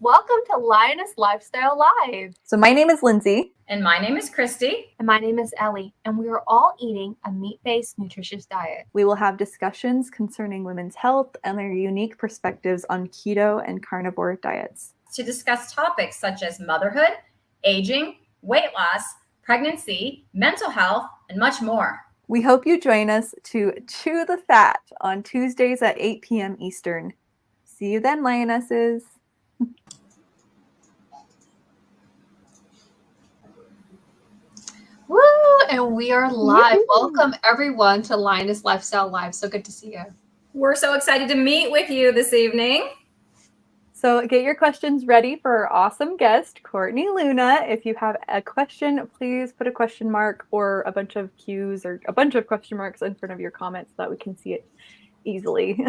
Welcome to Lioness Lifestyle Live. So my name is Lindsay. And my name is Christy. And my name is Ellie. And we are all eating a meat-based nutritious diet. We will have discussions concerning women's health and their unique perspectives on keto and carnivore diets. To discuss topics such as motherhood, aging, weight loss, pregnancy, mental health, and much more. We hope you join us to Chew the Fat on Tuesdays at 8 p.m. Eastern. See you then, Lionesses. Woo! And we are live. Welcome everyone to Lioness Lifestyle Live. So good to see you. We're so excited to meet with you this evening. So get your questions ready for our awesome guest, Courtney Luna. If you have a question, please put a question mark or a bunch of Q's or a bunch of question marks in front of your comments so that we can see it easily.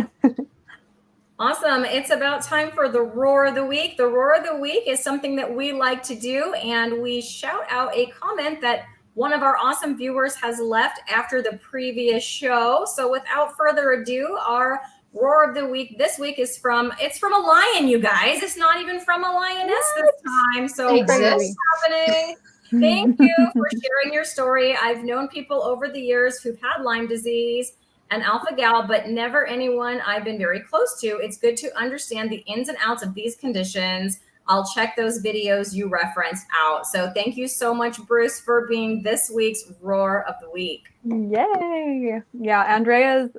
Awesome. It's about time for the Roar of the Week. The Roar of the Week is something that we like to do, and we shout out a comment that one of our awesome viewers has left after the previous show. So without further ado, our Roar of the Week this week is from a lion, you guys. It's not even from a lioness this time. So what's happening? Thank you for sharing your story. I've known people over the years who've had Lyme disease and alpha-gal, but never anyone I've been very close to. It's good to understand the ins and outs of these conditions. I'll check those videos you referenced out. So thank you so much, Bruce, for being this week's Roar of the Week. Yay. Yeah, Andrea's,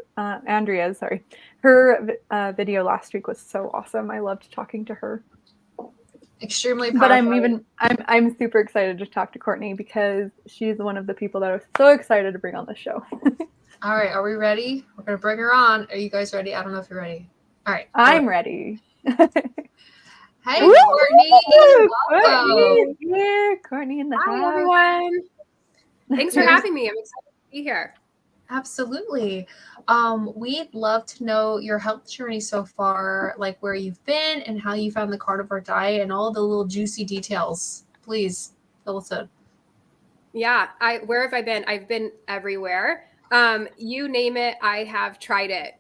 her video last week was so awesome. I loved talking to her. Extremely powerful. But I'm super excited to talk to Courtney because she's one of the people that I was so excited to bring on the show. All right, are we ready? We're going to bring her on. Are you guys ready? I don't know if you're ready. All right. I'm ready. Hey, Courtney. Welcome. Yeah, Courtney in the house. Hi, everyone. Thanks for having me. I'm excited to be here. Absolutely. We'd love to know your health journey so far, like where you've been and how you found the carnivore diet and all the little juicy details. Please fill us in. Yeah, where have I been? I've been everywhere. You name it, I have tried it.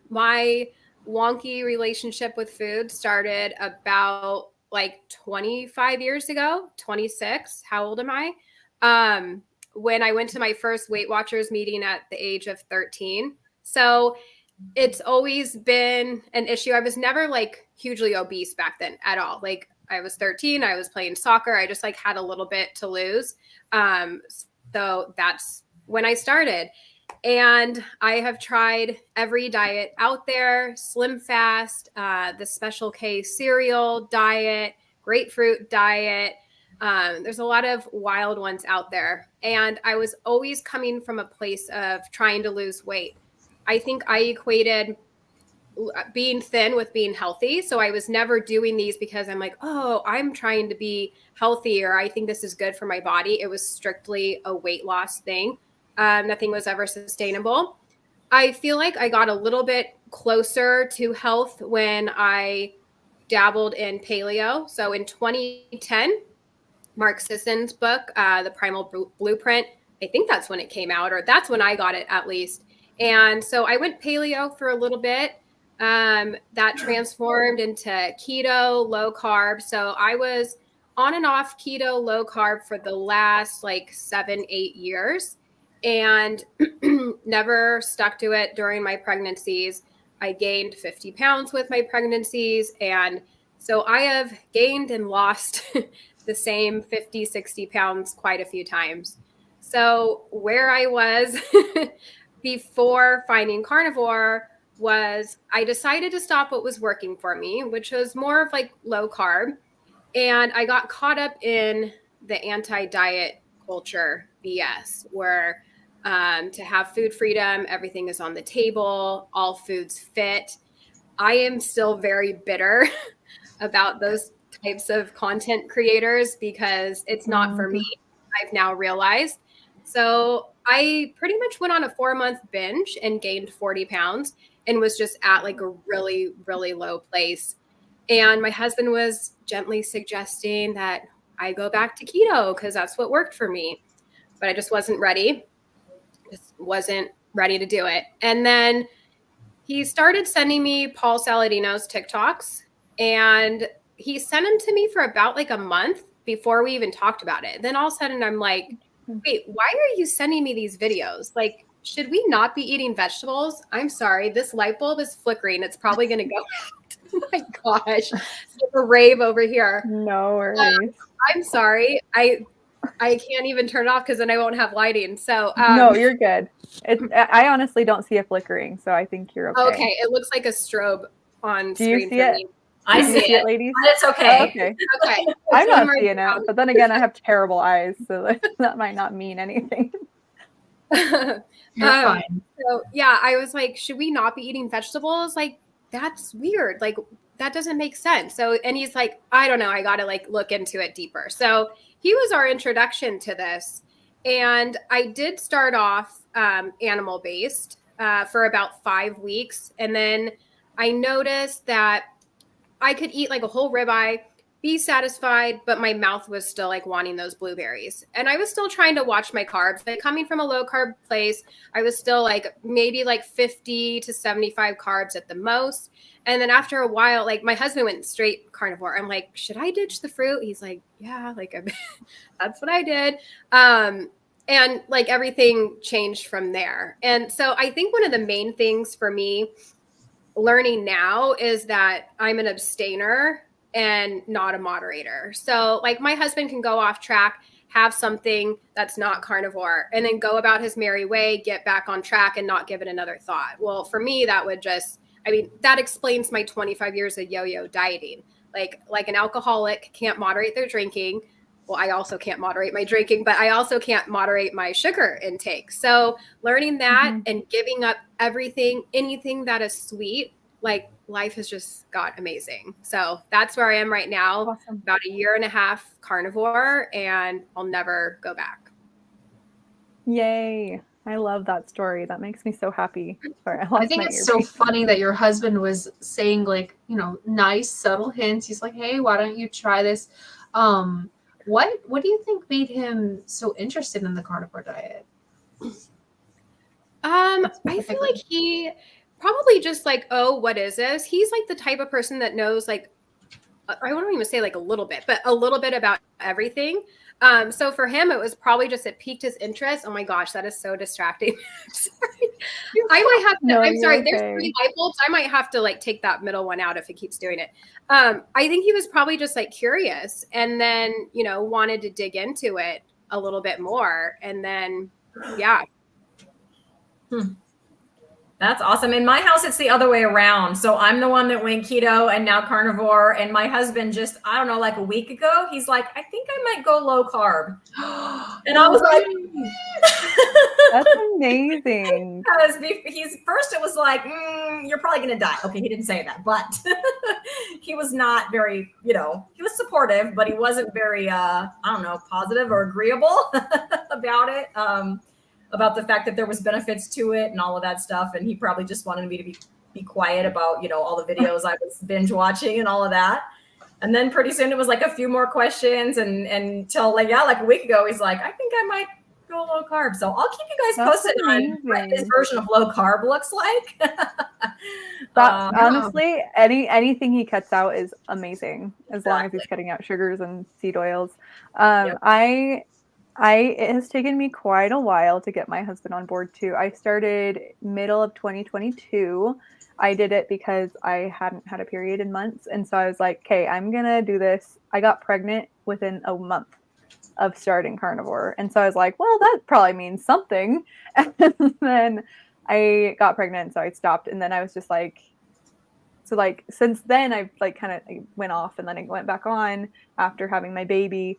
My wonky relationship with food started about like 25 years ago, 26. How old am I? When I went to my first Weight Watchers meeting at the age of 13. So it's always been an issue. I was never like hugely obese back then at all. Like I was 13, I was playing soccer. I just like had a little bit to lose. So that's when I started. And I have tried every diet out there, Slim Fast, the Special K cereal diet, grapefruit diet. There's a lot of wild ones out there. And I was always coming from a place of trying to lose weight. I think I equated being thin with being healthy. So I was never doing these because I'm like, oh, I'm trying to be healthy or I think this is good for my body. It was strictly a weight loss thing. Nothing was ever sustainable. I feel like I got a little bit closer to health when I dabbled in paleo. So in 2010, Mark Sisson's book, The Primal Blueprint, I think that's when it came out, or that's when I got it at least. And so I went paleo for a little bit. That transformed into keto, low carb. So I was on and off keto, low carb for the last like 7-8 years and never stuck to it during my pregnancies. I gained 50 pounds with my pregnancies. And so I have gained and lost the same 50, 60 pounds quite a few times. So where I was before finding carnivore was I decided to stop what was working for me, which was more of like low carb. And I got caught up in the anti-diet culture BS where to have food freedom, everything is on the table, all foods fit. I am still very bitter about those types of content creators because it's not for me. I've now realized. So I pretty much went on a 4-month binge and gained 40 pounds and was just at like a really, really low place. And my husband was gently suggesting that I go back to keto because that's what worked for me. But I just wasn't ready. Just wasn't ready to do it. And then he started sending me Paul Saladino's TikToks, and he sent them to me for about like a month before we even talked about it. Then all of a sudden I'm like, wait, why are you sending me these videos? Like, should we not be eating vegetables? I'm sorry, this light bulb is flickering. It's probably going to go out. Oh my gosh. It's a rave over here. No worries. I'm sorry. I can't even turn it off because then I won't have lighting. So no, you're good. I honestly don't see it flickering, so I think you're okay. Okay, it looks like a strobe on Do you screen see for it? me. I Do you see it, ladies. but it's okay. Oh, okay. Okay. I'm not Right seeing now. it, but then again, I have terrible eyes, so that might not mean anything. You're fine. So yeah, I was like, should we not be eating vegetables? Like, that's weird. Like, that doesn't make sense. So, and he's like, I don't know. I got to like look into it deeper. So he was our introduction to this. And I did start off animal based for about 5 weeks. And then I noticed that I could eat like a whole ribeye, be satisfied, but my mouth was still like wanting those blueberries. And I was still trying to watch my carbs. Like coming from a low carb place, I was still like maybe like 50 to 75 carbs at the most. And then after a while, like my husband went straight carnivore. I'm like, should I ditch the fruit? He's like, yeah, like that's what I did. And like everything changed from there. And so I think one of the main things for me learning now is that I'm an abstainer and not a moderator. So like my husband can go off track, have something that's not carnivore, and then go about his merry way, get back on track and not give it another thought. Well, for me, that would just, I mean, that explains my 25 years of yo-yo dieting. Like an alcoholic can't moderate their drinking. Well, I also can't moderate my drinking, but I also can't moderate my sugar intake. So learning that and giving up everything, anything that is sweet, like life has just got amazing. So that's where I am right now. Awesome. About 1.5 years carnivore, and I'll never go back. Yay. I love that story. That makes me so happy. Sorry, I think it's so funny that your husband was saying like, you know, nice subtle hints. He's like, hey, why don't you try this? What do you think made him so interested in the carnivore diet? I feel like he probably just like, oh, what is this? He's like the type of person that knows like, I don't even say like a little bit, but a little bit about everything. So for him, it was probably just, it piqued his interest. Oh my gosh, that is so distracting. I'm sorry. I might have to, No, I'm sorry. okay. There's 3 light bulbs. I might have to like take that middle one out if it keeps doing it. I think he was probably just like curious and then, you know, wanted to dig into it a little bit more. And then, yeah. That's awesome. In my house, it's the other way around. So I'm the one that went keto and now carnivore. And my husband just, I don't know, like a week ago, he's like, I think I might go low carb. And I was like, that's amazing. Because he's first, it was like, you're probably going to die. Okay, he didn't say that, but he was not very, you know, he was supportive, but he wasn't very, I don't know, positive or agreeable about it. About the fact that there was benefits to it and all of that stuff. And he probably just wanted me to be quiet about, you know, all the videos I was binge watching and all of that. And then pretty soon it was like a few more questions and until like a week ago, he's like, I think I might go low carb. So I'll keep you guys posted on what his version of low carb looks like. But honestly, anything he cuts out is amazing as long as he's cutting out sugars and seed oils. It has taken me quite a while to get my husband on board too. I started middle of 2022. I did it because I hadn't had a period in months. And so I was like, okay, I'm going to do this. I got pregnant within a month of starting carnivore. And so I was like, well, that probably means something. And then I got pregnant. So I stopped. And then I was just like, so like, since then I've like kind of went off and then I went back on after having my baby.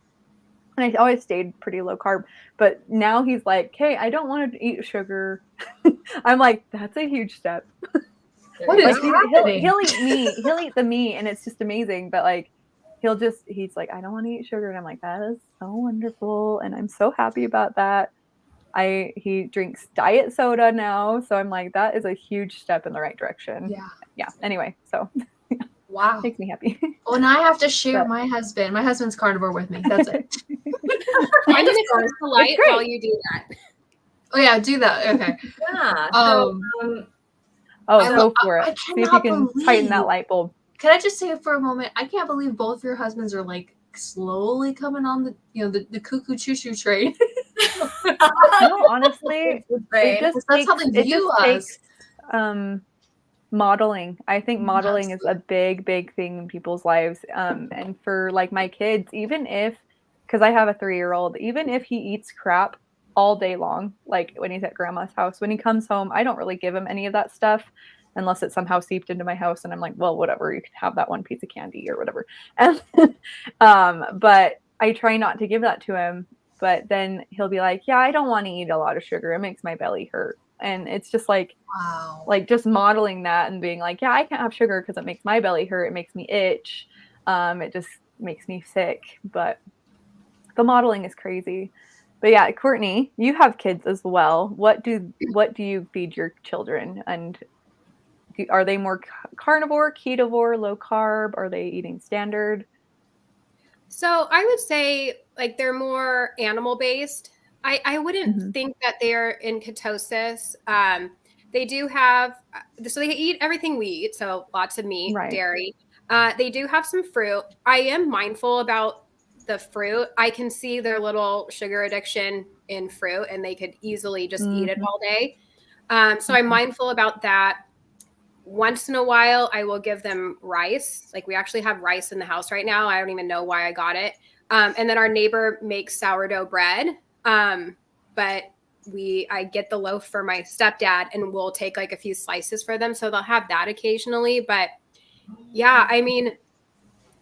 And I always stayed pretty low carb, but now he's like, hey, I don't want to eat sugar. I'm like, that's a huge step. What is happening? He'll eat meat. He'll eat the meat and it's just amazing. But like, he's like, I don't want to eat sugar. And I'm like, that is so wonderful. And I'm so happy about that. He drinks diet soda now. So I'm like, that is a huge step in the right direction. Yeah. Anyway, so wow. Makes me happy. Oh, and I have to share my husband. My husband's carnivore with me. That's it. I'm going to close the light while you do that. Oh, yeah, do that. Okay. Yeah. Go for it. See if you can tighten that light bulb. can I just say for a moment, I can't believe both your husbands are like slowly coming on the the cuckoo choo choo train. No, honestly, it just That's how they it view just us. takes modeling. I think modeling is a big thing in people's lives. And for like my kids, even if, because I have a 3-year-old, even if he eats crap all day long, like when he's at grandma's house, when he comes home, I don't really give him any of that stuff unless it's somehow seeped into my house and I'm like, well, whatever, you can have that one piece of candy or whatever. And but I try not to give that to him. But then he'll be like, yeah, I don't want to eat a lot of sugar. It makes my belly hurt. And it's just Wow. like just modeling that and being like, yeah, I can't have sugar because it makes my belly hurt. It makes me itch. It just makes me sick. But the modeling is crazy. But yeah, Courtney, you have kids as well. What do you feed your children? And are they more carnivore, ketovore, low carb? Are they eating standard? So I would say like they're more animal based. I wouldn't think that they're in ketosis. They do have, so they eat everything we eat. So lots of meat, Right. dairy. They do have some fruit. I am mindful about the fruit. I can see their little sugar addiction in fruit and they could easily just eat it all day. So I'm mindful about that. Once in a while, I will give them rice. Like we actually have rice in the house right now. I don't even know why I got it. And then our neighbor makes sourdough bread. But I get the loaf for my stepdad and we'll take like a few slices for them. So they'll have that occasionally. But yeah, I mean,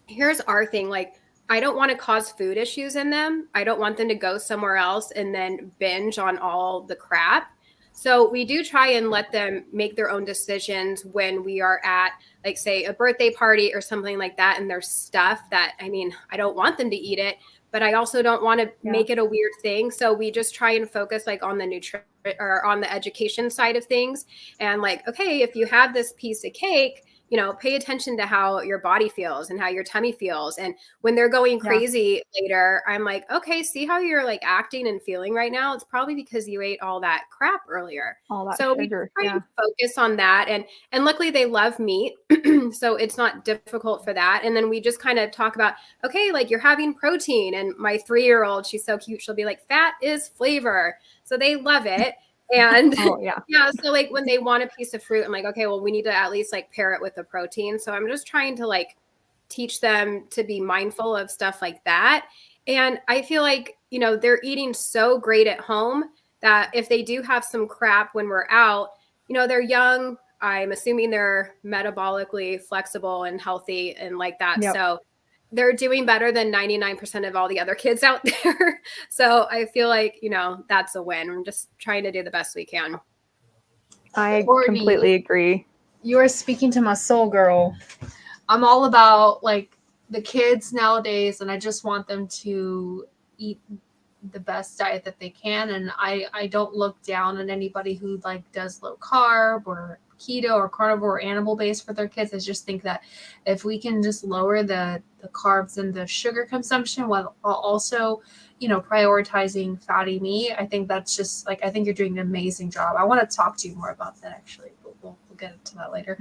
here's our thing. Like, I don't want to cause food issues in them. I don't want them to go somewhere else and then binge on all the crap. So we do try and let them make their own decisions when we are at, like, say, a birthday party or something like that. And there's stuff that, I mean, I don't want them to eat it, but I also don't want to make it a weird thing. So we just try and focus like on the nutrition or on the education side of things. And like, okay, if you have this piece of cake, you know, pay attention to how your body feels and how your tummy feels. And when they're going crazy later, I'm like, okay, see how you're like acting and feeling right now? It's probably because you ate all that crap earlier. All that so sugar. We try and focus on that. And luckily they love meat. So it's not difficult for that. And then we just kind of talk about, okay, like you're having protein. And my 3-year-old, she's so cute. She'll be like, fat is flavor. So they love it. And so like when they want a piece of fruit, I'm like, okay, well, we need to at least like pair it with the protein. So I'm just trying to like teach them to be mindful of stuff like that. And I feel like, you know, they're eating so great at home that if they do have some crap when we're out, you know, they're young. I'm assuming they're metabolically flexible and healthy and like that. So they're doing better than 99% of all the other kids out there. So I feel like, you know, that's a win. We're just trying to do the best we can. I completely agree. You are speaking to my soul, girl. I'm all about like the kids nowadays, and I just want them to eat the best diet that they can. And I don't look down on anybody who like does low carb or keto or carnivore or animal based for their kids. I just think that if we can just lower the carbs and the sugar consumption while also, you know, prioritizing fatty meat, I think that's just like, I think you're doing an amazing job. I want to talk to you more about that actually. We'll get into that later.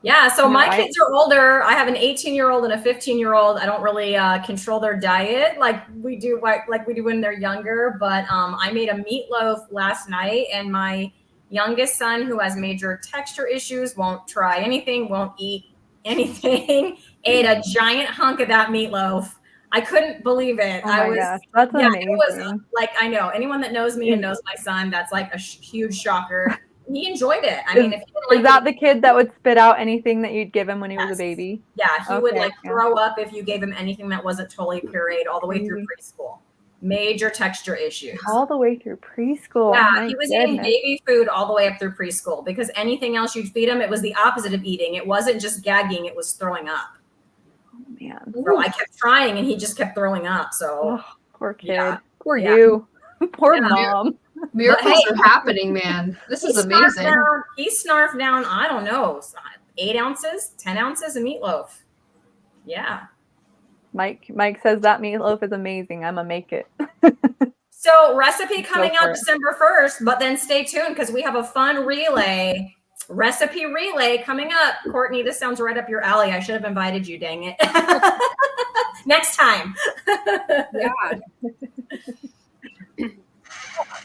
Yeah, so my kids are older. I have an 18-year-old and a 15-year-old. I don't really control their diet like we do when they're younger. But I made a meatloaf last night, and my youngest son, who has major texture issues, won't try anything, won't eat anything, ate a giant hunk of that meatloaf. I couldn't believe it. Oh my gosh, that's amazing. It was, like, I know anyone that knows me and knows my son, that's like a huge shocker. He enjoyed it. I mean, if he didn't like is that the kid that would spit out anything that you'd give him when he was a baby? Yeah, he would like throw up if you gave him anything that wasn't totally pureed all the way through preschool. Major texture issues. All the way through preschool. Yeah, he was eating baby food all the way up through preschool because anything else you'd feed him, it was the opposite of eating. It wasn't just gagging, it was throwing up. Oh man. So I kept trying and he just kept throwing up. So poor kid. Poor you. Poor mom. Miracles are happening, man. This is amazing. He snarfed down, I don't know, 8 ounces, 10 ounces of meatloaf. Yeah. Mike says that meatloaf is amazing. I'm gonna make it. So recipe coming out December 1st, but then stay tuned because we have a fun relay Recipe relay coming up. Courtney, this sounds right up your alley. I should have invited you, dang it. Next time. Yeah.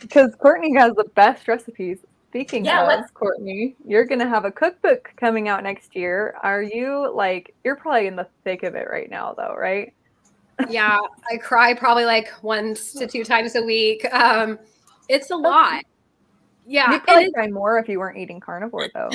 Because Courtney has the best recipes. Speaking Yeah, of let's- Courtney, you're gonna have a cookbook coming out next year. Are you like, you're probably in the thick of it right now though, right? Yeah, I cry probably like 1 to 2 times a week. It's a lot. Yeah, You'd and probably it's- cry more if you weren't eating carnivore though.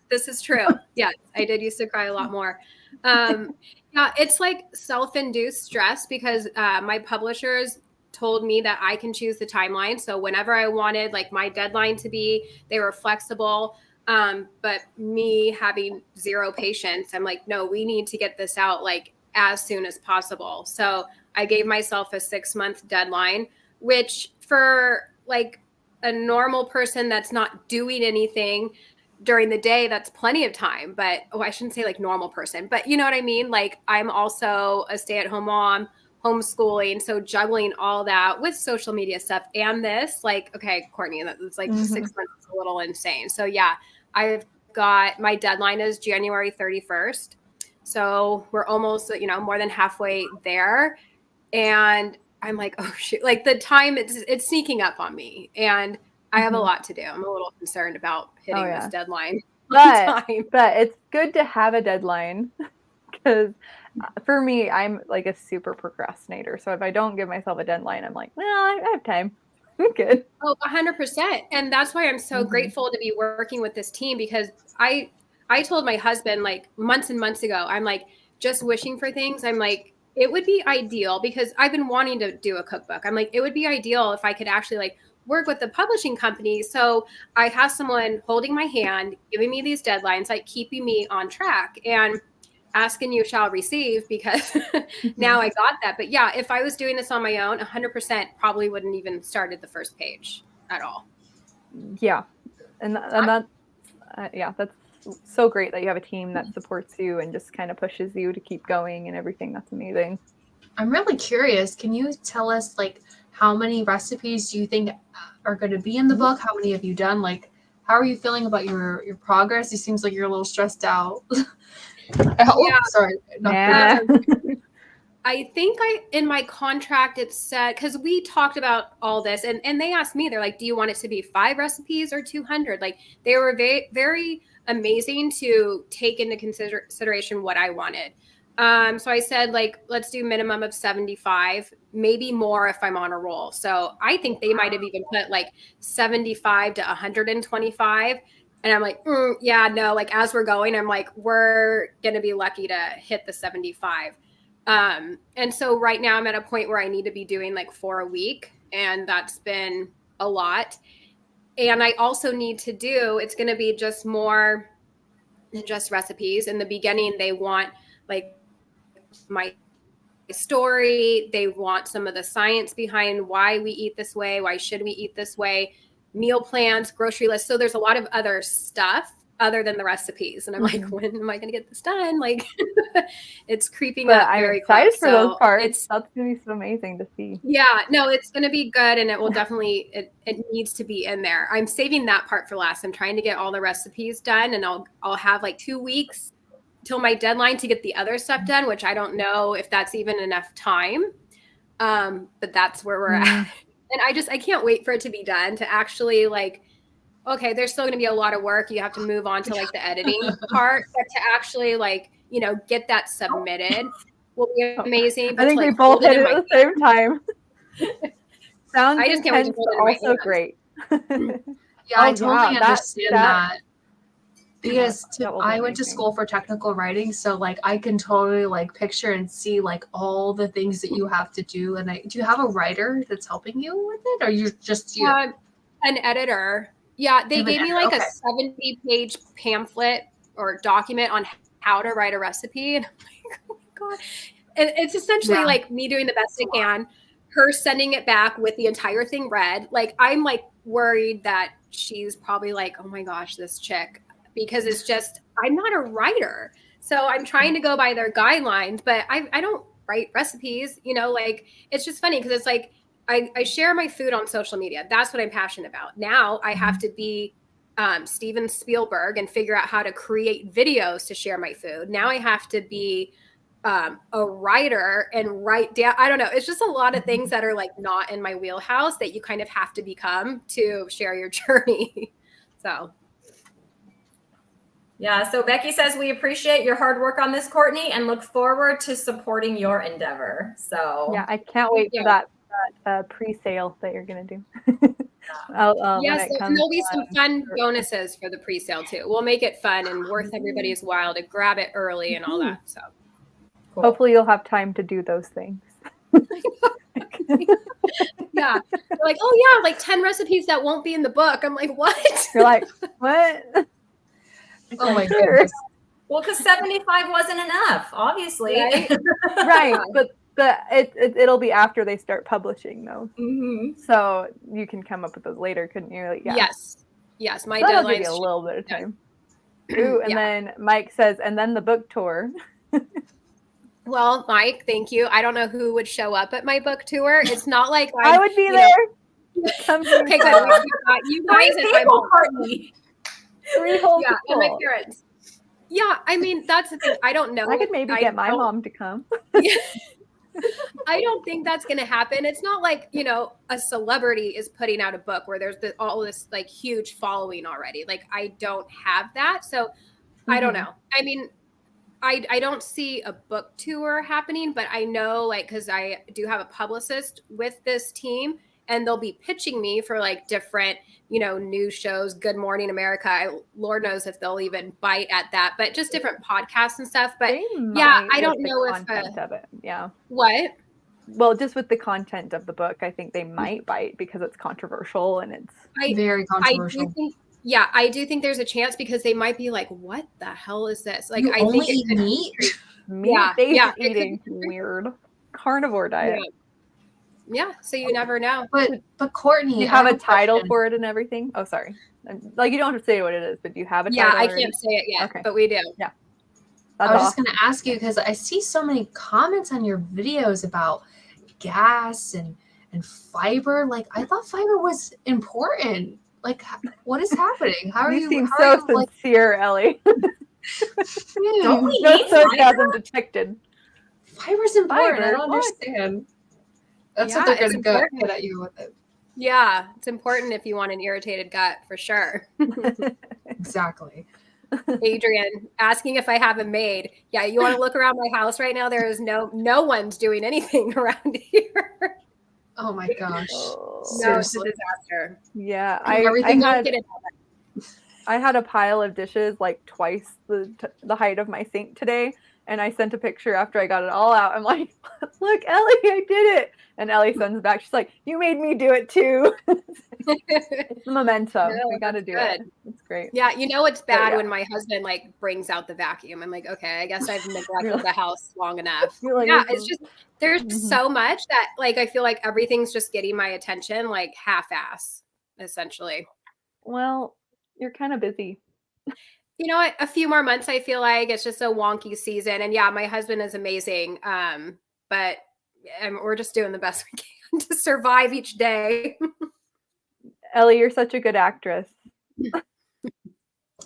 this is true. Yes, I did used to cry a lot more. Yeah, it's like self-induced stress because my publishers told me that I can choose the timeline. So whenever I wanted like my deadline to be, they were flexible. But me having zero patience, I'm like, no, we need to get this out like as soon as possible. So I gave myself a 6-month deadline, which for like a normal person that's not doing anything during the day, that's plenty of time. But I shouldn't say like normal person, but you know what I mean? Like I'm also a stay-at-home mom, homeschooling, so juggling all that with social media stuff and this, like, okay, Courtney, that's like 6 months is a little insane. So yeah, I've got my deadline is January 31st. So we're almost, more than halfway there. And I'm like, oh shoot, like the time it's sneaking up on me. And I have a lot to do. I'm a little concerned about hitting this deadline on time. But it's good to have a deadline because for me, I'm like a super procrastinator. So if I don't give myself a deadline, I'm like, well, I have time. I'm good. Oh, 100%. And that's why I'm so grateful to be working with this team because I told my husband like months and months ago, I'm like just wishing for things. I'm like, it would be ideal because I've been wanting to do a cookbook. I'm like, it would be ideal if I could actually like work with the publishing company. So I have someone holding my hand, giving me these deadlines, like keeping me on track. And ask and you shall receive because now I got that. But yeah, if I was doing this on my own, 100% probably wouldn't even started the first page at all. Yeah. And that's, that's so great that you have a team that supports you and just kind of pushes you to keep going and everything. That's amazing. I'm really curious. Can you tell us like how many recipes do you think are going to be in the book? How many have you done? Like, how are you feeling about your progress? It seems like you're a little stressed out. Sorry. I think in my contract it said, because we talked about all this and they asked me, they're like, do you want it to be 5 recipes or 200? Like they were very, very amazing to take into consideration what I wanted. So I said, like, let's do minimum of 75, maybe more if I'm on a roll. So I think they might have even put like 75 to 125. And I'm like, yeah, no, like as we're going, I'm like, we're going to be lucky to hit the 75. And so right now I'm at a point where I need to be doing like 4 a week. And that's been a lot. And I also need to it's going to be just more than just recipes. In the beginning, they want like my story. They want some of the science behind why we eat this way. Why should we eat this way? Meal plans, grocery lists. So there's a lot of other stuff other than the recipes. And I'm like, when am I going to get this done? Like it's creeping up very quick. I'm excited for those parts. That's going to be so amazing to see. Yeah, no, it's going to be good. And it will definitely, it needs to be in there. I'm saving that part for last. I'm trying to get all the recipes done and I'll have like 2 weeks till my deadline to get the other stuff done, which I don't know if that's even enough time. But that's where we're at. And I can't wait for it to be done to actually like, okay, there's still going to be a lot of work. You have to move on to like the editing part, but to actually like, get that submitted will be amazing. I think we both hit it at the same time. Sounds I just can't wait to hold it in also great. Yeah, I totally understand that. Because I went to school for technical writing, so like I can totally like picture and see like all the things that you have to do. And do you have a writer that's helping you with it, or you're just you? An editor. Yeah, they gave me like a 70-page pamphlet or document on how to write a recipe, and I'm like, oh my god! And it's essentially like me doing the best I can, her sending it back with the entire thing read. Like I'm like worried that she's probably like, oh my gosh, this chick. Because it's just, I'm not a writer. So I'm trying to go by their guidelines, but I don't write recipes, like, it's just funny because it's like, I share my food on social media. That's what I'm passionate about. Now I have to be Steven Spielberg and figure out how to create videos to share my food. Now I have to be a writer and write down. I don't know. It's just a lot of things that are like not in my wheelhouse that you kind of have to become to share your journey. So. Yeah. So Becky says, we appreciate your hard work on this, Courtney, and look forward to supporting your endeavor. So Yeah, I can't wait for that pre-sale that you're going to do. Yes, and there'll be some fun bonuses for the pre-sale too. We'll make it fun and worth everybody's while to grab it early and all that. So cool. Hopefully you'll have time to do those things. Yeah. They're like, oh yeah, like 10 recipes that won't be in the book. I'm like, what? You're like, what? Oh my goodness. Well, because 75 wasn't enough, obviously. Right? Right, but it'll be after they start publishing though. Mm-hmm. So you can come up with those later, couldn't you? Like, yeah. Yes. My That'll give deadline's you a little bit of time. Ooh, and then Mike says, and then the book tour. Well, Mike, thank you. I don't know who would show up at my book tour. It's not like I would be there. Come to Okay, good. We've got you guys and my mom. Courtney. 3 whole Yeah, and people. my parents. Yeah, I mean, that's the thing. I don't know. I could maybe get my mom to come. I don't think that's going to happen. It's not like, a celebrity is putting out a book where there's all this like huge following already. Like I don't have that. So I don't know. I mean, I don't see a book tour happening, but I know like, cause I do have a publicist with this team and they'll be pitching me for like different, news shows, Good Morning America. Lord knows if they'll even bite at that, but just different podcasts and stuff. But yeah, I don't know if of it. Yeah. What? Well, just with the content of the book, I think they might bite because it's controversial and it's very controversial. I do think there's a chance because they might be like, what the hell is this? Like, you I only think eat meat? Meat-based eating. Weird. Carnivore diet. Yeah, so you never know. But Courtney, you have a title for it and everything? Oh, sorry. Like, you don't have to say what it is, but do you have a title? Yeah, I can't say it yet, but we do. Yeah. I was just going to ask you because I see so many comments on your videos about gas and fiber. Like, I thought fiber was important. Like, what is happening? How are you? Seem so sincere, Ellie. Don't we no need sarcasm fiber? Detected. Fiber's important. I don't understand. That's what they're going to get at you with it. Yeah, it's important if you want an irritated gut, for sure. Exactly. Adrian asking if I have a maid. Yeah, you want to look around my house right now? There is no one's doing anything around here. Oh my gosh. No, it's a disaster. Yeah, I had a pile of dishes like twice the height of my sink today, and I sent a picture after I got it all out. I'm like, look, Ellie, I did it. And Ellie sends back. She's like, you made me do it too. It's the momentum. We got to do it. It's great. Yeah, it's bad when my husband like brings out the vacuum. I'm like, okay, I guess I've neglected the house long enough. Like, yeah, it's just there's so much that like I feel like everything's just getting my attention like half-ass, essentially. Well, you're kind of busy. A few more months, I feel like it's just a wonky season. And yeah, my husband is amazing. But we're just doing the best we can to survive each day. Ellie, you're such a good actress.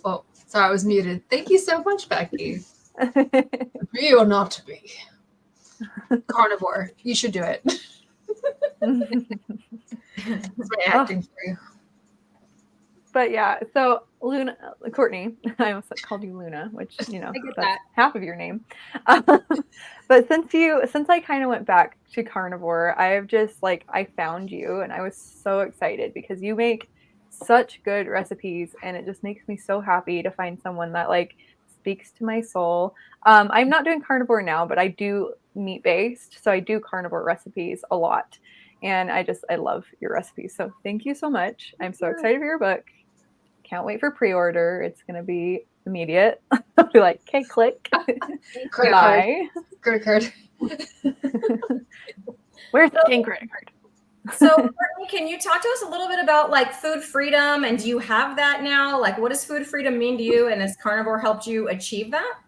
Oh, sorry, I was muted. Thank you so much, Becky. You will not be. Carnivore. You should do it. It's my acting for you. But yeah, so Courtney, I almost called you Luna, which, that's half of your name. But since I kind of went back to carnivore, I've just I found you and I was so excited because you make such good recipes and it just makes me so happy to find someone that speaks to my soul. I'm not doing carnivore now, but I do meat-based. So I do carnivore recipes a lot. And I love your recipes. So thank you so much. I'm so excited for your book. Can't wait for pre-order. It's going to be immediate. I'll be like, okay, click. Bye. Credit card. Where's the dang credit card? So, Courtney, can you talk to us a little bit about food freedom? And do you have that now? What does food freedom mean to you? And has carnivore helped you achieve that?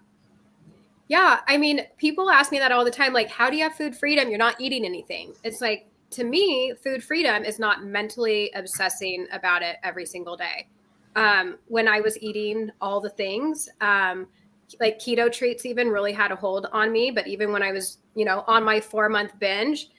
Yeah, I mean, people ask me that all the time. Like, how do you have food freedom? You're not eating anything. It's to me, food freedom is not mentally obsessing about it every single day. when I was eating all the things. Like keto treats even really had a hold on me. But even when I was, on my 4-month binge,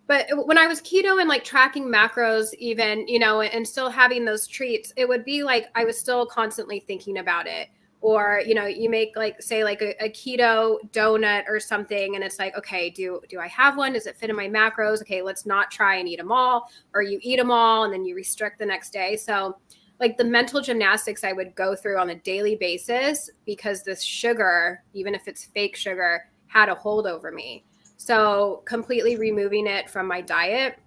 but when I was keto and like tracking macros, even, and still having those treats, it would be like I was still constantly thinking about it. Or, you make like, say, like a keto donut or something. And it's like, okay, do I have one? Does it fit in my macros? Okay, let's not try and eat them all. Or you eat them all and then you restrict the next day. So like the mental gymnastics I would go through on a daily basis because this sugar, even if it's fake sugar, had a hold over me. So completely removing it from my diet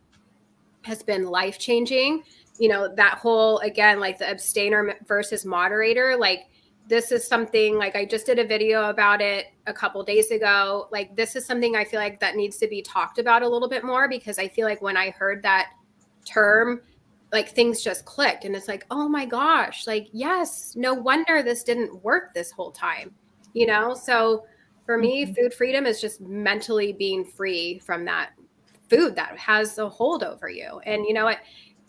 has been life-changing. That whole, again, like the abstainer versus moderator, like this is something, like I just did a video about it a couple days ago. Like this is something I feel like that needs to be talked about a little bit more, because I feel like when I heard that term, like things just clicked and it's like, oh my gosh, like, yes, no wonder this didn't work this whole time, So for me, food freedom is just mentally being free from that food that has a hold over you. And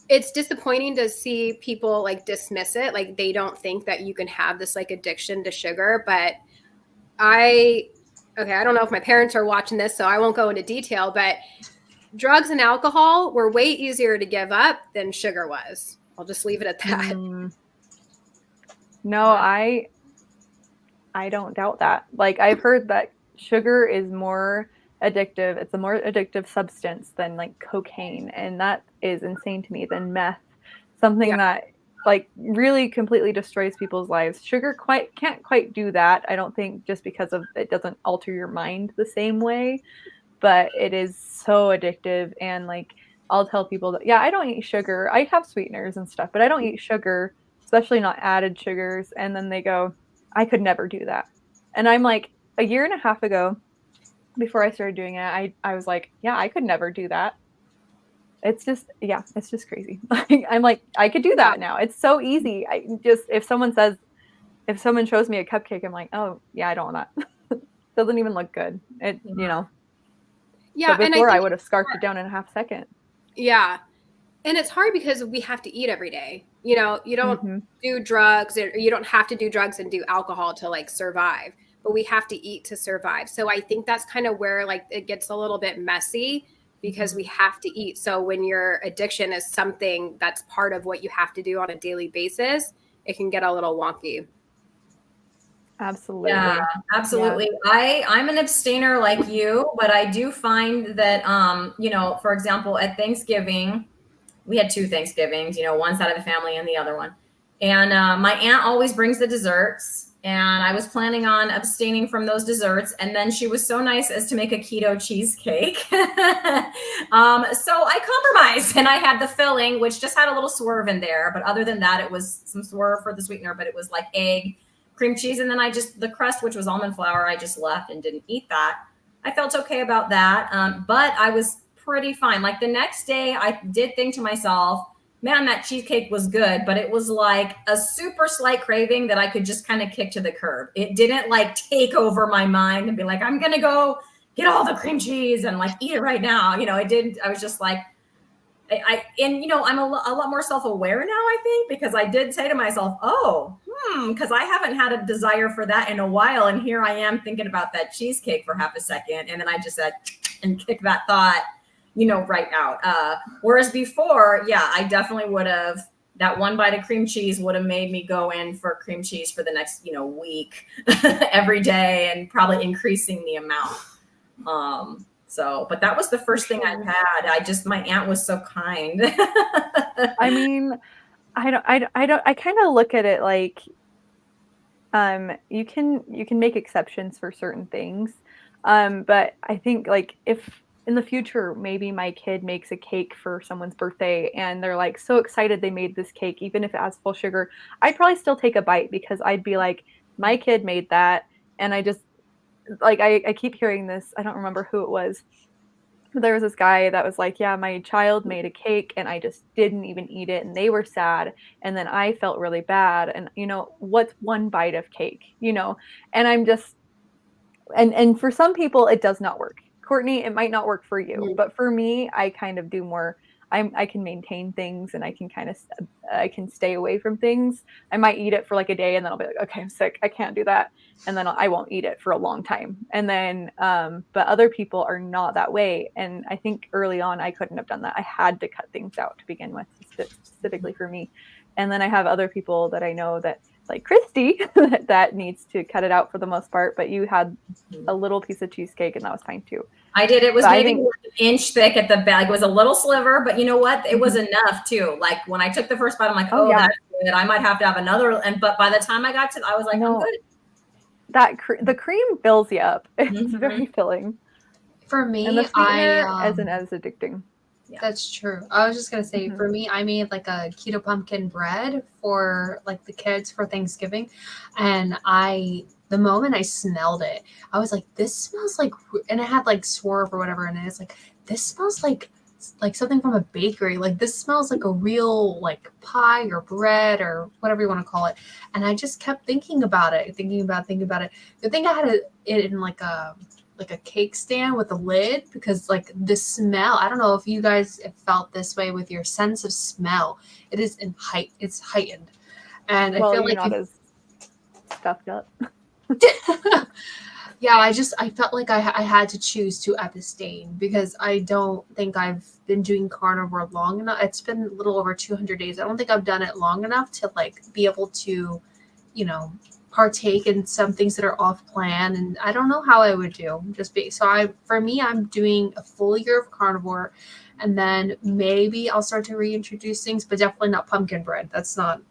it's disappointing to see people like dismiss it. Like they don't think that you can have this like addiction to sugar. But I don't know if my parents are watching this, so I won't go into detail, but drugs and alcohol were way easier to give up than sugar was. I'll just leave it at that. No, I don't doubt that. Like I've heard that sugar is more addictive. It's a more addictive substance than like cocaine. And that is insane to me, than meth, something that like really completely destroys people's lives. Sugar can't quite do that. I don't think, just because of it doesn't alter your mind the same way, but it is so addictive. And like, I'll tell people that, I don't eat sugar. I have sweeteners and stuff, but I don't eat sugar, especially not added sugars. And then they go, I could never do that. And I'm like, a year and a half ago, before I started doing it, I was like, I could never do that. It's just crazy. I'm like, I could do that now. It's so easy. If someone shows me a cupcake, I'm like, oh yeah, I don't want that. Doesn't even look good. Yeah. But before I would have scarfed it down in a half second. Yeah. And it's hard because we have to eat every day. You don't do drugs, or you don't have to do drugs and do alcohol to like survive, but we have to eat to survive. So I think that's kind of where like it gets a little bit messy, because we have to eat. So when your addiction is something that's part of what you have to do on a daily basis, it can get a little wonky. Absolutely. Yeah, absolutely. Yeah. I'm an abstainer like you, but I do find that, for example, at Thanksgiving, we had 2 Thanksgivings, one side of the family and the other one. And my aunt always brings the desserts. And I was planning on abstaining from those desserts. And then she was so nice as to make a keto cheesecake. So I compromised and I had the filling, which just had a little swerve in there. But other than that, it was some swerve for the sweetener, but it was like egg, cream cheese. And then the crust, which was almond flour, I just left and didn't eat that. I felt okay about that. But I was pretty fine. Like the next day, I did think to myself, man, that cheesecake was good, but it was like a super slight craving that I could just kind of kick to the curb. It didn't like take over my mind and be like, I'm going to go get all the cream cheese and like eat it right now. It didn't. I was just like, I'm a lot more self-aware now, I think, because I did say to myself, because I haven't had a desire for that in a while. And here I am thinking about that cheesecake for half a second. And then I just said, and kick that thought, right out. Whereas before, I definitely would have, that one bite of cream cheese would have made me go in for cream cheese for the next, week every day, and probably increasing the amount. But that was the first thing I've had. My aunt was so kind. I mean, I kind of look at it like, you can make exceptions for certain things. But I think like if in the future, maybe my kid makes a cake for someone's birthday and they're like so excited they made this cake, even if it has full sugar, I'd probably still take a bite, because I'd be like, my kid made that. And I just like, I keep hearing this. I don't remember who it was. There was this guy that was like, my child made a cake and I just didn't even eat it. And they were sad. And then I felt really bad. And what's one bite of cake, and I'm just, and for some people it does not work. Courtney, it might not work for you, but for me, I kind of do more. I can maintain things and I can stay away from things. I might eat it for like a day and then I'll be like, okay, I'm sick, I can't do that. And then I won't eat it for a long time. And then, but other people are not that way. And I think early on, I couldn't have done that. I had to cut things out to begin with, specifically for me. And then I have other people that I know that, like Christy, that needs to cut it out for the most part. But you had a little piece of cheesecake and that was fine too. I did. It was But maybe an inch thick at the bag. It was a little sliver, but you know what? It was enough too. Like when I took the first bite, I'm like, oh, that's good. I might have to have another. But by the time I got to, I was like, I'm good. The cream fills you up. It's very filling. For me, and the sweetener isn't as addicting. Yeah. That's true. I was just gonna say, for me, I made like a keto pumpkin bread for like the kids for Thanksgiving, and the moment I smelled it, I was like, this smells like, and it had like swerve or whatever, and it's like, this smells like something from a bakery. Like this smells like a real like pie or bread or whatever you want to call it. And I just kept thinking about it. Good thing I had it in like a cake stand with a lid, because like the smell, I don't know if you guys have felt this way with your sense of smell. It is it's heightened. And I feel like not as stuffed up. Yeah, I felt like I had to choose to abstain, because I don't think I've been doing carnivore long enough. It's been a little over 200 days. I don't think I've done it long enough to like be able to, partake in some things that are off plan, and I don't know how I would do. For me, I'm doing a full year of carnivore, and then maybe I'll start to reintroduce things, but definitely not pumpkin bread. That's not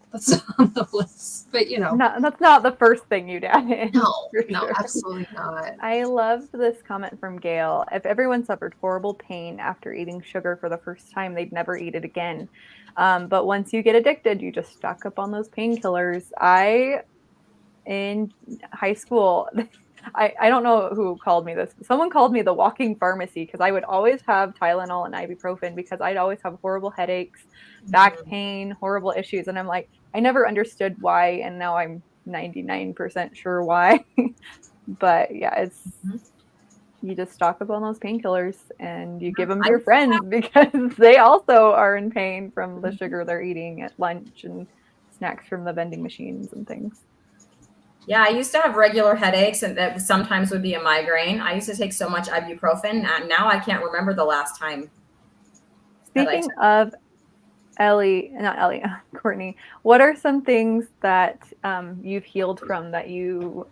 on the list. But that's not the first thing you'd add in. No, sure. Absolutely not. I love this comment from Gail. If everyone suffered horrible pain after eating sugar for the first time, they'd never eat it again. But once you get addicted, you just stock up on those painkillers. In high school, I don't know who called me this. Someone called me the walking pharmacy, because I would always have Tylenol and ibuprofen, because I'd always have horrible headaches, back pain, horrible issues. And I'm like, I never understood why. And now I'm 99% sure why. But yeah, you just stock up on those painkillers and you give them to your friends, because they also are in pain from the sugar they're eating at lunch and snacks from the vending machines and things. Yeah, I used to have regular headaches, and that sometimes would be a migraine. I used to take so much ibuprofen, and now I can't remember the last time. Speaking of Courtney, what are some things that you've healed from that you,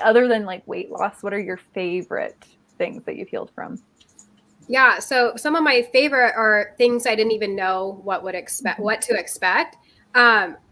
other than like weight loss, what are your favorite things that you've healed from? Yeah, so some of my favorite are things I didn't even know what to expect.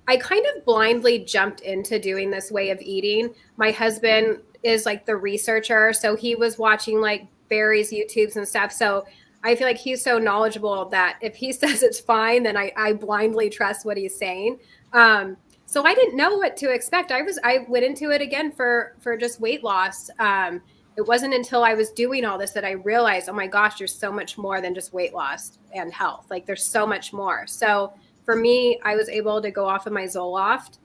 I kind of blindly jumped into doing this way of eating. My husband is like the researcher, so he was watching like Barry's YouTubes and stuff. So I feel like he's so knowledgeable that if he says it's fine, then I blindly trust what he's saying. So I didn't know what to expect. I went into it again for just weight loss. It wasn't until I was doing all this that I realized, oh my gosh, there's so much more than just weight loss and health. Like there's so much more. So for me, I was able to go off of my Zoloft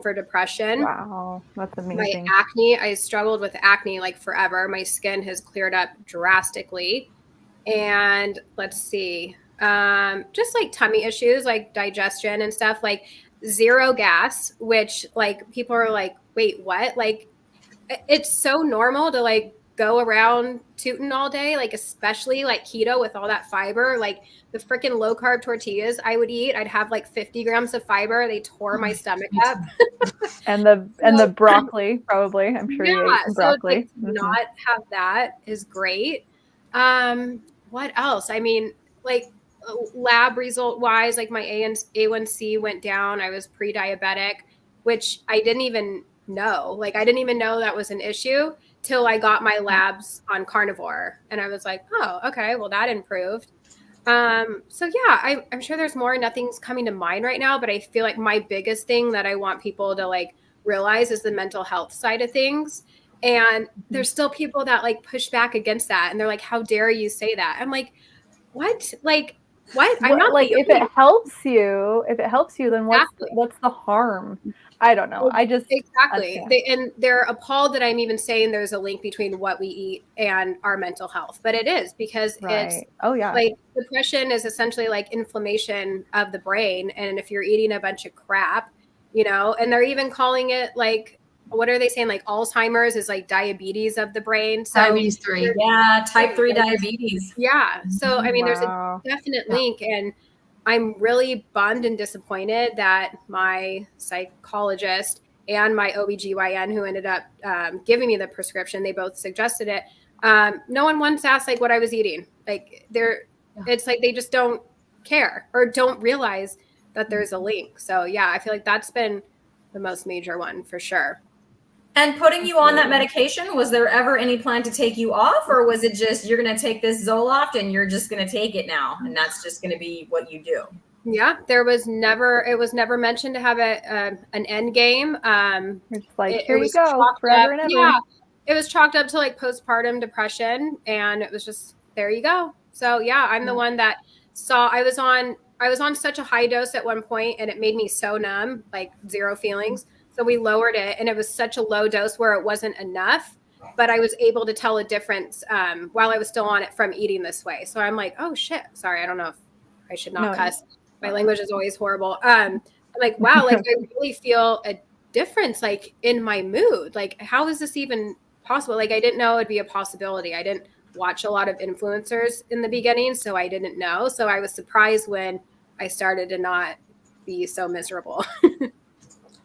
for depression. Wow, that's amazing. My acne, I struggled with acne like forever. My skin has cleared up drastically. And let's see, just like tummy issues, like digestion and stuff, like zero gas, which like people are like, wait, what? Like it's so normal to like go around tooting all day, like especially like keto with all that fiber, like the freaking low carb tortillas I would eat, I'd have like 50 grams of fiber. They tore my stomach up. and the broccoli, probably. I'm sure you ate some broccoli. So like, not have that is great. What else? I mean, like lab result wise, like my A1C went down. I was pre-diabetic, which I didn't even know. Like I didn't even know that was an issue till I got my labs on Carnivore, and I was like, oh, okay, well that improved. So yeah, I'm sure there's more. Nothing's coming to mind right now, but I feel like my biggest thing that I want people to like realize is the mental health side of things. And there's still people that like push back against that. And they're like, how dare you say that? I'm like, what? Like, what? I'm not like, if it helps you, then what's the harm? I don't know. I just Exactly. yeah. They're appalled that I'm even saying there's a link between what we eat and our mental health. But it is, because it's Right. Oh yeah. like depression is essentially like inflammation of the brain. And if you're eating a bunch of crap, and they're even calling it like, what are they saying? Like Alzheimer's is like diabetes of the brain. So Diabetes 3. Yeah, type 3 diabetes. yeah. So I mean, there's a Wow. definite link, and I'm really bummed and disappointed that my psychologist and my OBGYN, who ended up giving me the prescription, they both suggested it. No one once asked like what I was eating. Like it's like they just don't care or don't realize that there's a link. So yeah, I feel like that's been the most major one for sure. And putting you on that medication, was there ever any plan to take you off, or was it just you're going to take this Zoloft and you're just going to take it now, and that's just going to be what you do? Yeah, it was never mentioned to have an end game. You're just like, here you go, chalked forever up, and ever. yeah, it was chalked up to like postpartum depression, and it was just, there you go. So yeah, I'm the one that saw, I was on such a high dose at one point, and it made me so numb, like zero feelings. So we lowered it, and it was such a low dose where it wasn't enough, but I was able to tell a difference while I was still on it from eating this way. So I'm like, oh shit, sorry, I don't know if I should not cuss. My language is always horrible. I'm like, wow, like I really feel a difference, like in my mood. Like, how is this even possible? Like, I didn't know it'd be a possibility. I didn't watch a lot of influencers in the beginning, so I didn't know. So I was surprised when I started to not be so miserable.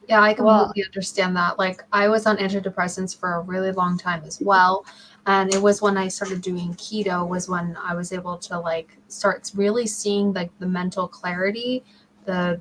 Yeah, I completely understand that. Like, I was on antidepressants for a really long time as well. And it was when I started doing keto was when I was able to like start really seeing like the mental clarity, the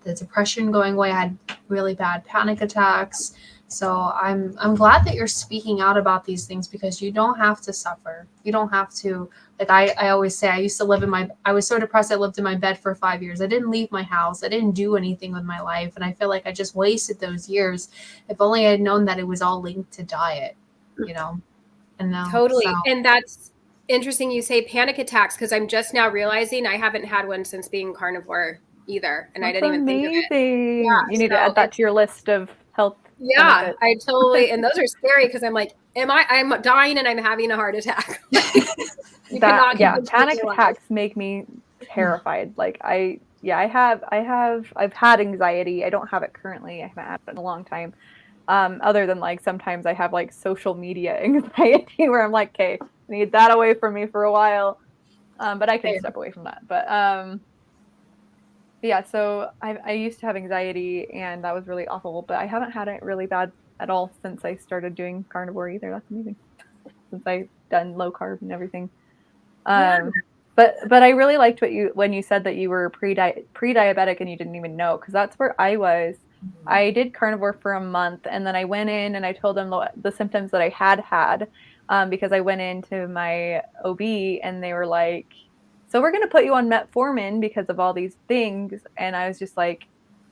depression going away. I had really bad panic attacks. So I'm glad that you're speaking out about these things, because you don't have to suffer. You don't have to, like I always say, I used to live I was so depressed I lived in my bed for 5 years. I didn't leave my house. I didn't do anything with my life. And I feel like I just wasted those years. If only I had known that it was all linked to diet, And now, Totally. so. And that's interesting you say panic attacks, because I'm just now realizing I haven't had one since being carnivore either. And I didn't even think of it. Yeah, you need to add that to your list of health benefits. I totally, and those are scary, because I'm like, I'm dying and I'm having a heart attack. Panic attacks make me terrified. Like I've had anxiety. I don't have it currently. I haven't had it in a long time. Other than like sometimes I have like social media anxiety where I'm like, okay, I need that away from me for a while. But I can step away from that. But yeah, so I used to have anxiety, and that was really awful, but I haven't had it really bad at all since I started doing carnivore either. That's amazing. Since I've done low carb and everything. But I really liked when you said that you were pre-diabetic and you didn't even know, because that's where I was. I did carnivore for a month, and then I went in and I told them the symptoms that I had, because I went into my OB and they were like, so we're going to put you on metformin because of all these things. And I was just like,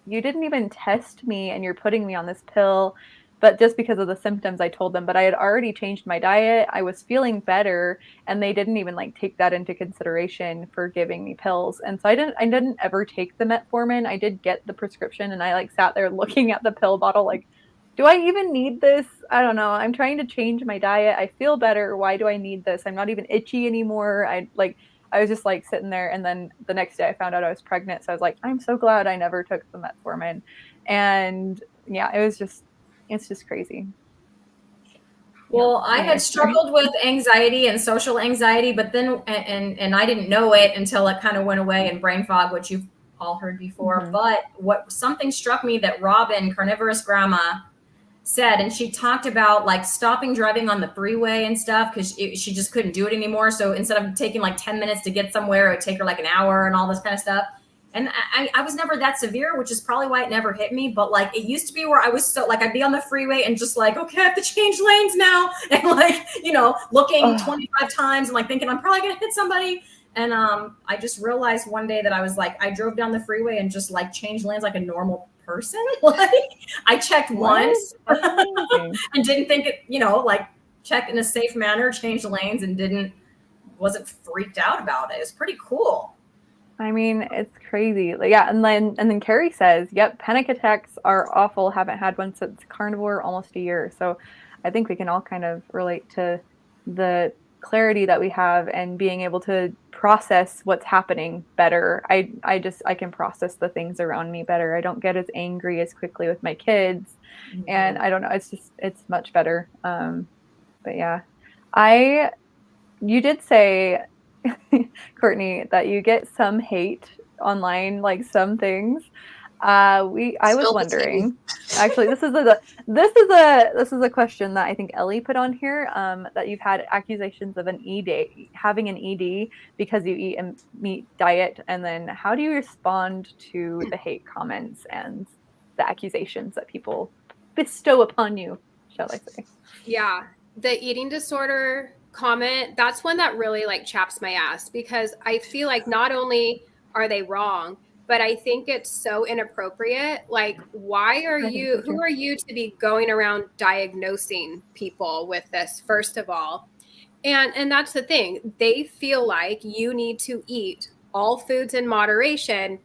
you didn't even test me and you're putting me on this pill. But just because of the symptoms, I told them, but I had already changed my diet. I was feeling better, and they didn't even like take that into consideration for giving me pills. And so I didn't ever take the metformin. I did get the prescription, and I like sat there looking at the pill bottle like, do I even need this? I don't know. I'm trying to change my diet. I feel better. Why do I need this? I'm not even itchy anymore. I was just like sitting there, and then the next day I found out I was pregnant. So I was like, I'm so glad I never took the metformin. And yeah, it's just crazy. Well, I had struggled with anxiety and social anxiety, but then, and I didn't know it until it kind of went away, and brain fog, which you've all heard before. Mm-hmm. But something struck me that Robin, Carnivorous Grandma, said, and she talked about like stopping driving on the freeway and stuff, because she just couldn't do it anymore. So instead of taking like 10 minutes to get somewhere, it would take her like an hour and all this kind of stuff. And I was never that severe, which is probably why it never hit me. But like it used to be where I was so like I'd be on the freeway and just like, okay, I have to change lanes now, and like, looking 25 times and like thinking I'm probably gonna hit somebody. And I just realized one day that I was like, I drove down the freeway and just like changed lanes like a normal person. Like I checked once and didn't think it, like check in a safe manner, changed lanes, and wasn't freaked out about it. It was pretty cool. I mean, it's crazy. Like, yeah, and then Carrie says, "Yep, panic attacks are awful. Haven't had one since carnivore, almost a year." So, I think we can all kind of relate to the clarity that we have and being able to process what's happening better. I can process the things around me better. I don't get as angry as quickly with my kids, and I don't know. It's much better. But yeah, I you did say, Courtney, that you get some hate online, like some things. I was Spill the wondering. Actually, this is a question that I think Ellie put on here. That you've had accusations of having an ED because you eat a meat diet, and then how do you respond to the hate comments and the accusations that people bestow upon you? Shall I say? Yeah, the eating disorder comment, that's one that really like chaps my ass, because I feel like not only are they wrong, but I think it's so inappropriate. Like, who are you to be going around diagnosing people with this, first of all? And that's the thing. They feel like you need to eat all foods in moderation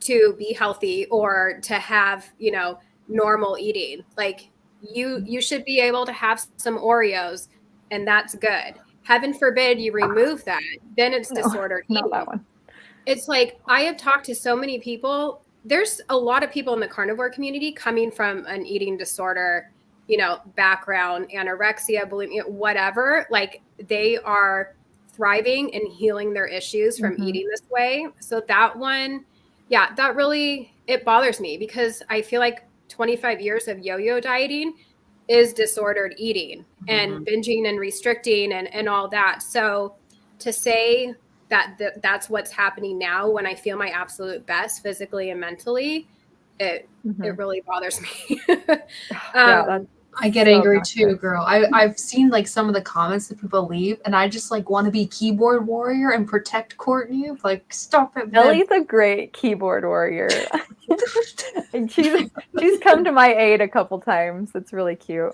to be healthy or to have, normal eating. Like, you should be able to have some Oreos, and that's good. Heaven forbid you remove that, then it's No, disordered not eating. that one. It's like, I have talked to so many people. There's a lot of people in the carnivore community coming from an eating disorder, background, anorexia, bulimia, whatever. Like, they are thriving and healing their issues from eating this way. So that one, yeah, that really, it bothers me, because I feel like 25 years of yo-yo dieting is disordered eating and binging and restricting and all that. So to say that's what's happening now when I feel my absolute best physically and mentally, it really bothers me. Yeah, I get angry too, girl. I've seen like some of the comments that people leave, and I just like want to be keyboard warrior and protect Courtney. Like, stop it, man. Ellie's a great keyboard warrior. And she's come to my aid a couple times. It's really cute.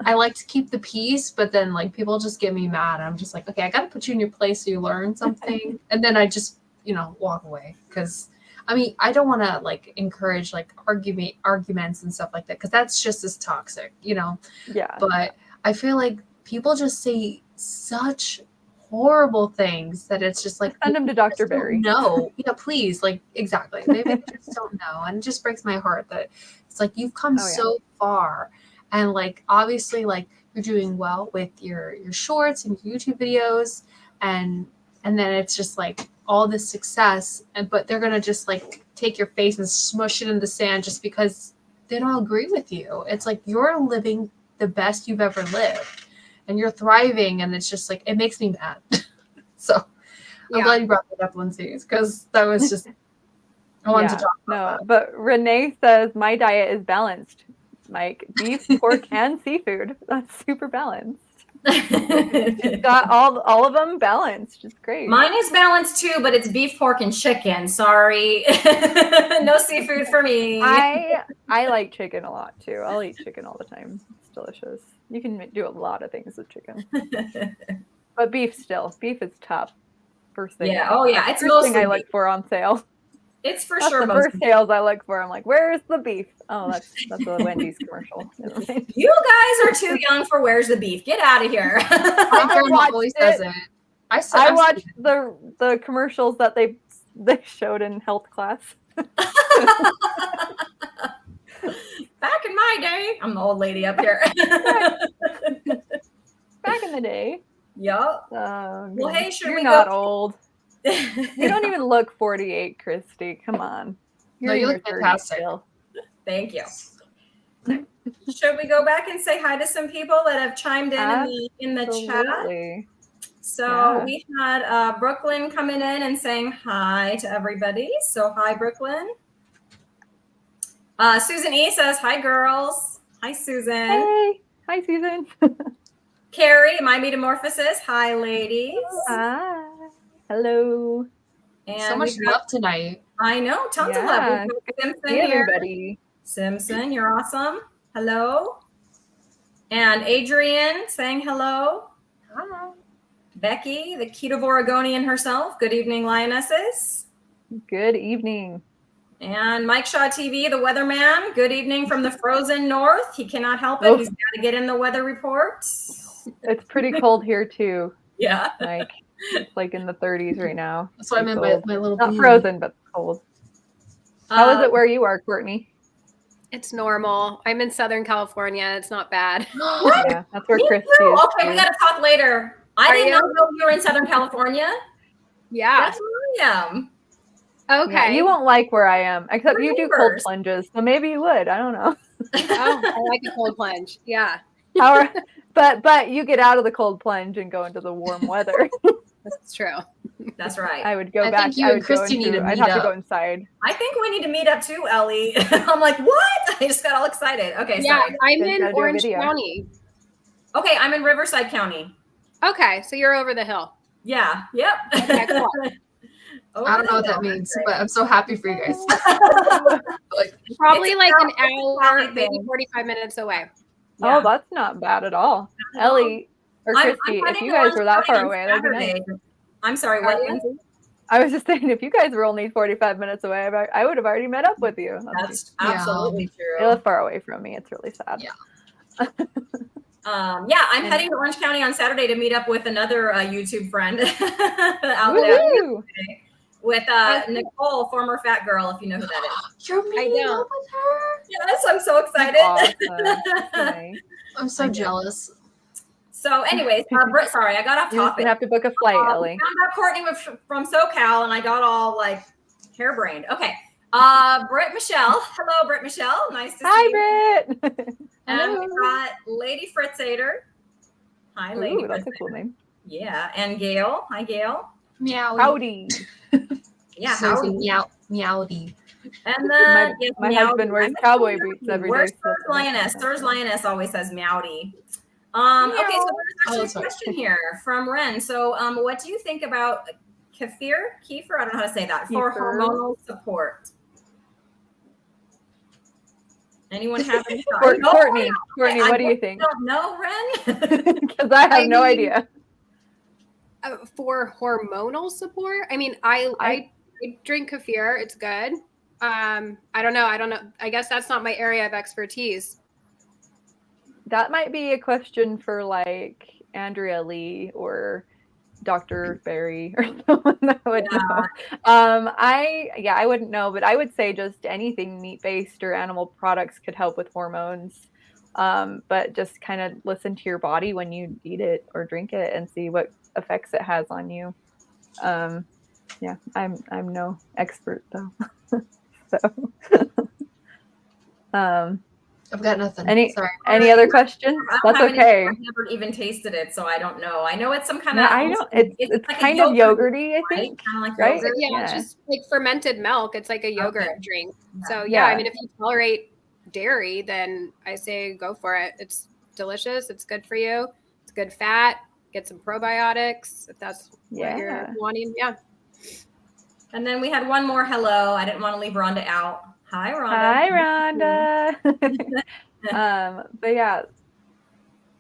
I like to keep the peace, but then like people just get me mad. I'm just like, okay, I got to put you in your place so you learn something, and then I just walk away, because I mean, I don't want to like encourage like arguments and stuff like that, because that's just as toxic, Yeah. But I feel like people just say such horrible things that it's just like, send them to Dr. Barry. No, yeah, please, like, exactly. Maybe they just don't know, and it just breaks my heart that it's like you've come so far, and like obviously like you're doing well with your shorts and your YouTube videos, and then it's just like all this success, but they're gonna just like take your face and smush it in the sand just because they don't agree with you. It's like you're living the best you've ever lived, and you're thriving, and it's just like it makes me mad. So I'm glad you brought that up, Lindsay, because that was just I wanted to talk about that. But Renee says my diet is balanced, Mike. Beef, pork, and seafood. That's super balanced. It's got all of them balanced. It's great. Mine is balanced too, but it's beef, pork, and chicken. Sorry. No seafood for me. I like chicken a lot too. I'll eat chicken all the time. It's delicious. You can do a lot of things with chicken. But beef still. Beef is top. First thing. Yeah. Oh yeah. It's first thing I look for on sale. It's for That's sure. The first sales I look for. I'm like, where's the beef? Oh, that's a Wendy's commercial. You guys are too young for Where's the Beef? Get out of here. My grandma always says it. I watched the commercials that they showed in health class. Back in my day, I'm the old lady up here. Back in the day. Yup. Well, hey, you're not old. You don't even look 48, Christy. Come on. No, you look fantastic. Still. Thank you. Should we go back and say hi to some people that have chimed in the chat? So we had Brooklyn coming in and saying hi to everybody. So hi, Brooklyn. Susan E says, hi, girls. Hi, Susan. Hey. Hi, Susan. Carrie, my metamorphosis. Hi, ladies. Hi. Hello. And so much love tonight. I know. Tons of love. Simpson here. Everybody. Simpson, you're awesome. Hello. And Adrian saying hello. Hi. Becky, the keto Oregonian herself. Good evening, Lionesses. Good evening. And Mike Shaw TV, the weatherman. Good evening from the frozen north. He cannot help it. He's got to get in the weather reports. It's pretty cold here too. Yeah. Like it's like in the 30s right now. That's what I meant Cold. by my little Not beanie. frozen, but cold. How is it where you are, Courtney? It's normal. I'm in Southern California. It's not bad. Yeah, that's where Me Christy too. is. Okay, we got to talk later. I did not know you were in Southern California. Yeah. That's where I am. Okay. Yeah, you won't like where I am, except We're you do cold neighbors. plunges, so maybe you would. I don't know. Oh, I like a cold plunge. Yeah. But you get out of the cold plunge and go into the warm weather. That's true. That's right. I would go I back. think you I and would go Christy need to I'd meet have to go up. inside. I think we need to meet up too, Ellie. I'm like, what? I just got all excited. Okay, Yeah, sorry. I'm Good, in gotta do a Orange video. County. Okay, I'm in Riverside County. Okay, so you're over the hill. Yeah. Yep. Okay, cool. I don't know what that means, but I'm so happy for you guys. Like, Probably It's like an about- hour, maybe 45 minutes away. Yeah. Oh, that's not bad at all. Ellie or I'm Christy, if heading you to guys Orange were that County far on away, that'd be nice. Saturday. I'm sorry, what? Are you? Lindsay? I was just saying, if you guys were only 45 minutes away, I would have already met up with you. That's Yeah. absolutely You true. live far away from me. It's really sad. Yeah. Yeah, I'm heading to Orange County on Saturday to meet up with another YouTube friend out there Woo-hoo! with Nicole, former fat girl, if you know who that is. you're meeting don't. up with her? Yes, I'm so excited. Awesome. Nice. I'm so jealous. So, anyways, Britt, sorry, I got off You're just topic. gonna have to book a flight, Ellie. Found out Courtney was from SoCal, and I got all like harebrained. Okay, Britt Michelle. Hello, Britt Michelle. Nice to see you. Hi, Britt. And we got Lady Fritzader. Hi, Lady. Ooh, that's a Fritzader. cool name. Yeah, and Gail. Hi, Gail. Meow. Howdy. Yeah, So howdy. meow meowdy. And then yes, My Meowdy. husband wears I'm cowboy meowdy. boots every Where's day, so Sirs Lioness? Sirs Lioness always says meowdy. Okay, so there's actually a sorry. question here from Ren. So, what do you think about kefir? I don't know how to say that. For Kefir. hormonal support. Anyone have any Courtney, No, Courtney, I what do you think? don't know, Ren. Because I have no I mean, idea. For hormonal support, I mean, I drink kefir. It's good. I don't know. I guess that's not my area of expertise. That might be a question for like Andrea Lee or Dr. Barry or someone that would know. I wouldn't know, but I would say just anything meat-based or animal products could help with hormones. But just kind of listen to your body when you eat it or drink it and see what effects it has on you. Yeah, I'm no expert though. So I've got nothing. Sorry. any other questions? That's okay. I've never even tasted it, so I don't know. I know it's some kind Yeah, of. I know it's like a kind of yogurty, I right? think. Kind of like right? yogurt. Yeah, Yeah. it's just like fermented milk. It's like a yogurt Okay. drink. Yeah. So Yeah. I mean, if you tolerate dairy, then I say go for it. It's delicious. It's good for you. It's good fat. Get some probiotics if that's what you're wanting. Yeah. And then we had one more hello. I didn't want to leave Rhonda out. Hi, Rhonda. Hi, Rhonda. But yeah,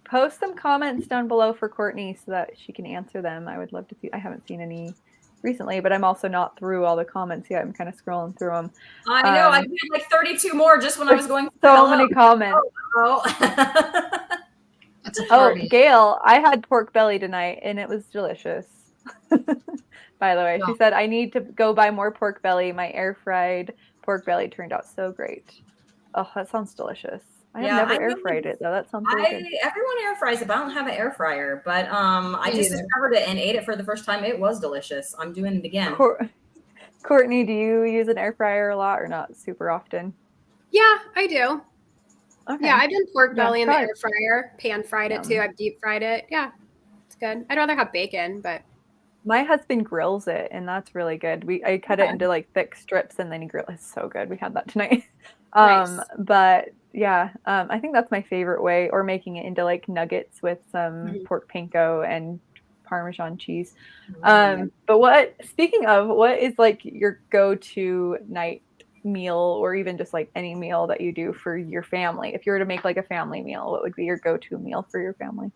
post some comments down below for Courtney so that she can answer them. I would love to see. I haven't seen any recently, but I'm also not through all the comments yet. I'm kind of scrolling through them. I know. I did like 32 more just when I was going. So many comments. Oh. That's a Oh, party. Gail, I had pork belly tonight and it was delicious. By the way, she Oh. said I need to go buy more pork belly. My air fried pork belly turned out so great. Oh, that sounds delicious. I Yeah, have I never air know. fried it though. That sounds really good. Everyone air fries it, but I don't have an air fryer. But I just neither. discovered it and ate it for the first time. It was delicious. I'm doing it again. Courtney, do you use an air fryer a lot or not super often? Yeah, I do. Okay. Yeah, I've done pork Yeah, belly in the try it. air fryer, pan fried it too. I've deep fried it. Yeah, it's good. I'd rather have bacon, but My husband grills it, and that's really good. I cut it into like thick strips, and then he grills. It's so good. We had that tonight. Nice. But yeah, I think that's my favorite way. Or making it into like nuggets with some pork panko and Parmesan cheese. But speaking of, what is like your go-to night meal, or even just like any meal that you do for your family? If you were to make like a family meal, what would be your go-to meal for your family?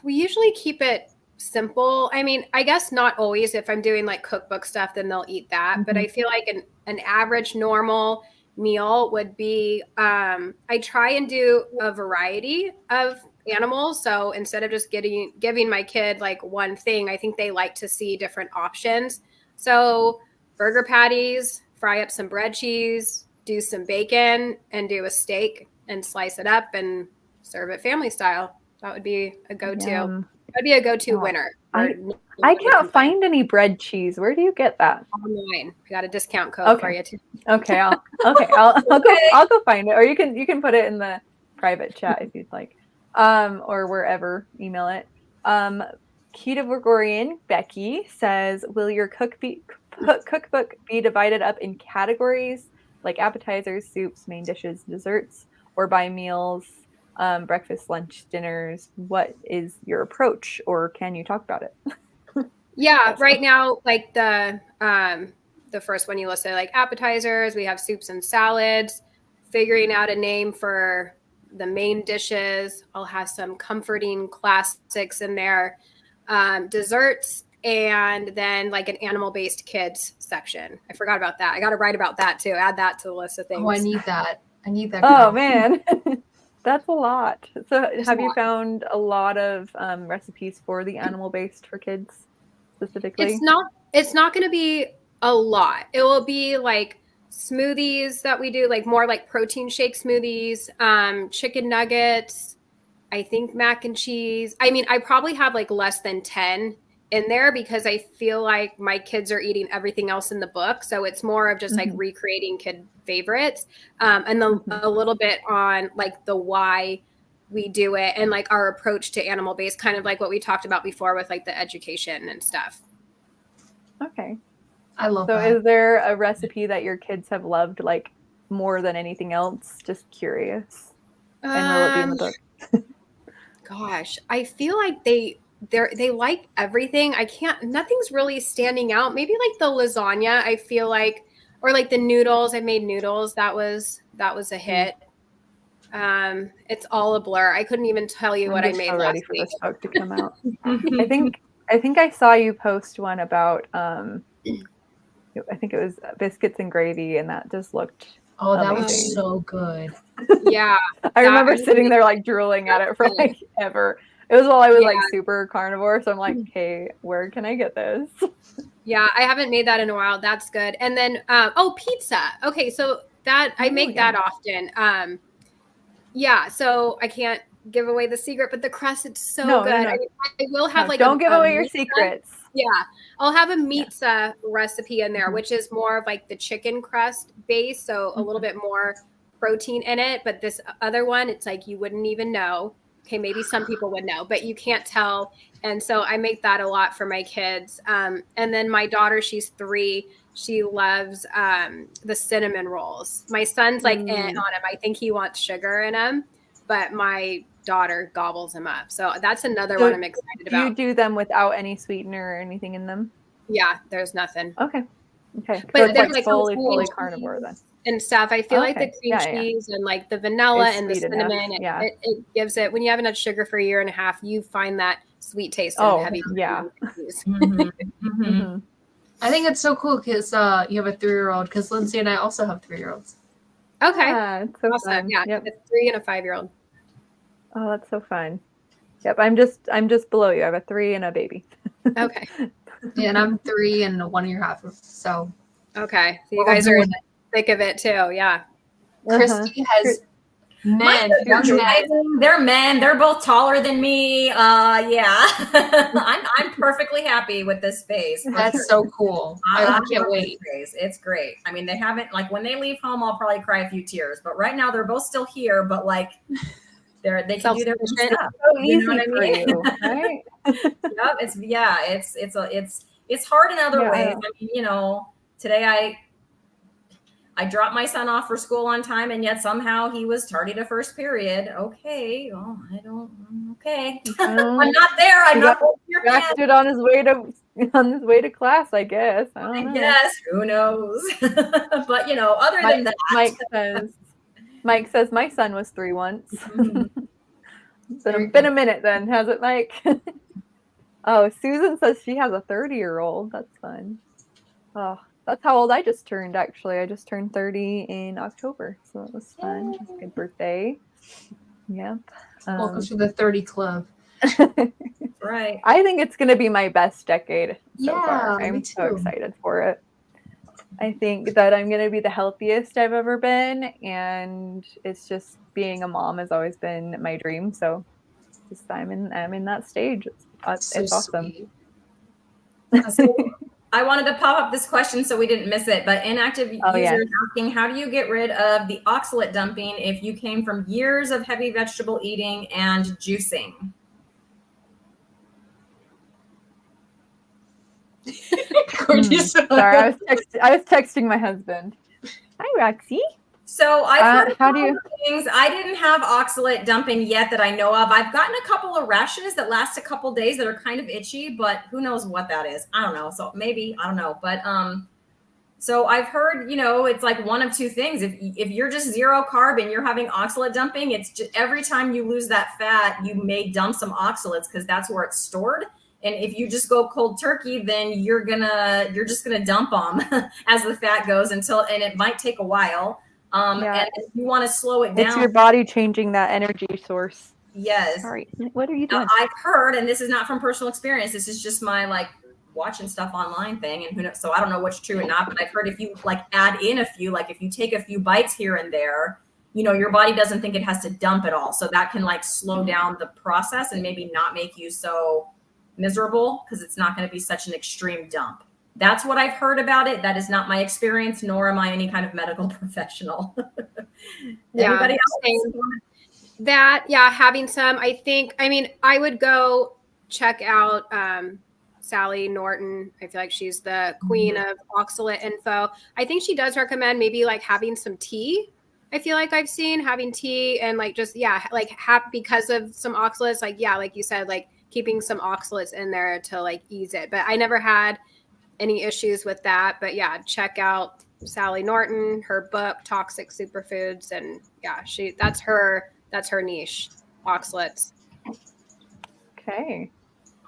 we usually keep it simple. I mean, I guess not always. If I'm doing like cookbook stuff, then they'll eat that. But I feel like an average normal meal would be, I try and do a variety of animals. So instead of just giving my kid like one thing, I think they like to see different options. So burger patties, fry up some bread cheese, do some bacon, and do a steak and slice it up and serve it family style. That would be a go-to. That'd be a go-to winner. I can't find any bread cheese. Where do you get that? Online. We got a discount code for you too. Okay, I'll go find it, or you can put it in the private chat if you'd like, or wherever. Email it. Ketogregorian Becky says, "Will your cookbook be divided up in categories like appetizers, soups, main dishes, desserts, or by meals?" Breakfast, lunch, dinners. What is your approach, or can you talk about it? Yeah, right now, like the first one you listed, like appetizers, we have soups and salads. Figuring out a name for the main dishes. I'll have some comforting classics in there, desserts, and then like an animal-based kids section. I forgot about that. I got to write about that too. Add that to the list of things. Oh, I need that. Oh man. That's a lot. So have you found a lot of recipes for the animal-based for kids specifically? It's not going to be a lot. It will be like smoothies that we do, like more like protein shake smoothies, chicken nuggets, I think mac and cheese. I mean, I probably have like less than 10 in there because I feel like my kids are eating everything else in the book. So it's more of just like recreating kid favorites, and then a little bit on like the why we do it and like our approach to animal based, kind of like what we talked about before with like the education and stuff. Okay. I love that. So is there a recipe that your kids have loved like more than anything else? Just curious. And will it be in the book? Gosh, I feel like they like everything. Nothing's really standing out. Maybe like the lasagna, I feel like, or like the noodles. I made noodles. That was a hit. It's all a blur. I couldn't even tell you what I made. I'm ready for this book to come out. I think I saw you post one about I think it was biscuits and gravy, and that just looked amazing. Was so good. Yeah. I remember sitting there like drooling at it for like ever. It was while I was like super carnivore, so I'm like, hey, where can I get this? Yeah, I haven't made that in a while. That's good. And then pizza. Okay, so that I make that often. Yeah, so I can't give away the secret, but the crust, it's so good. No. I will have don't give away your secrets. Yeah, I'll have a pizza recipe in there, which is more of like the chicken crust base, so a little bit more protein in it. But this other one, it's like you wouldn't even know. Okay, maybe some people would know, but you can't tell. And so I make that a lot for my kids. And then my daughter, she's 3. She loves the cinnamon rolls. My son's like in on them. I think he wants sugar in them, but my daughter gobbles them up. So that's another one I'm excited about. Do you do them without any sweetener or anything in them? Yeah, there's nothing. Okay. But so it's they're like fully carnivore then. And stuff. I feel like the cream cheese and like the vanilla and the cinnamon, it gives it, when you haven't had sugar for a year and a half, you find that sweet taste in heavy cream. Yeah. I think it's so cool because you have a 3-year-old, because Lindsay and I also have 3-year-olds. Okay. It's so fun. Yeah, a 3 and a 5-year-old. Oh, that's so fun. Yep, I'm just below you. I have a 3 and a baby. Okay. Yeah, and I'm 3 and 1.5. So. Okay, so you guys are in the thick of it too. Yeah. Christy has men. They're men. They're both taller than me. Yeah. I'm perfectly happy with this phase. That's so cool. I can't wait. It's great. I mean, they haven't, like, when they leave home, I'll probably cry a few tears. But right now, they're both still here. But like, they can do their own stuff. So easy for you, right? It's hard in other ways. I mean, today I dropped my son off for school on time, and yet somehow he was tardy to first period. Okay. Oh, okay. I'm not there. I'm not distracted on his way to class, I guess. I guess. Who knows? But other than that, Mike says my son was 3 once. It's been a minute then, has it, Mike? Oh, Susan says she has a 30-year-old. That's fun. Oh, that's how old I just turned, actually. I just turned 30 in October, so that was fun. It was a good birthday. Yep. Welcome to the 30 club. Right. I think it's going to be my best decade so far. Yeah, me I'm so too. excited for it. I think that I'm going to be the healthiest I've ever been, and it's just being a mom has always been my dream. So just I'm in that stage. So It's awesome. sweet. So I wanted to pop up this question so we didn't miss it, but inactive Oh, yeah. users asking, how do you get rid of the oxalate dumping if you came from years of heavy vegetable eating and juicing? Courtney's so- Sorry, I was texting my husband. Hi, Roxy. So I've heard how a do you- couple of things. I didn't have oxalate dumping yet that I know of. I've gotten a couple of rashes that last a couple days that are kind of itchy, but who knows what that is? I don't know. So maybe, I don't know. But so I've heard, it's like one of two things. If you're just zero carb and you're having oxalate dumping, it's just every time you lose that fat, you may dump some oxalates because that's where it's stored. And if you just go cold turkey, then you're just gonna dump them as the fat goes and it might take a while. And if you want to slow it down, it's your body changing that energy source. Yes. Sorry, what are you doing? I've heard, and this is not from personal experience, this is just my watching stuff online thing, and who knows, so I don't know what's true or not, but I've heard if you add in a few, if you take a few bites here and there, your body doesn't think it has to dump it all. So that can slow down the process and maybe not make you so miserable because it's not going to be such an extreme dump. That's what I've heard about it. That is not my experience, nor am I any kind of medical professional. Anybody else? Having some, I would go check out Sally Norton. I feel like she's the queen of oxalate info. I think she does recommend maybe having some tea. I feel like I've seen having tea and because of some oxalates, like you said, keeping some oxalates in there to ease it. But I never had any issues with that. But yeah, check out Sally Norton, her book, Toxic Superfoods. And yeah, that's her niche, oxalates. Okay.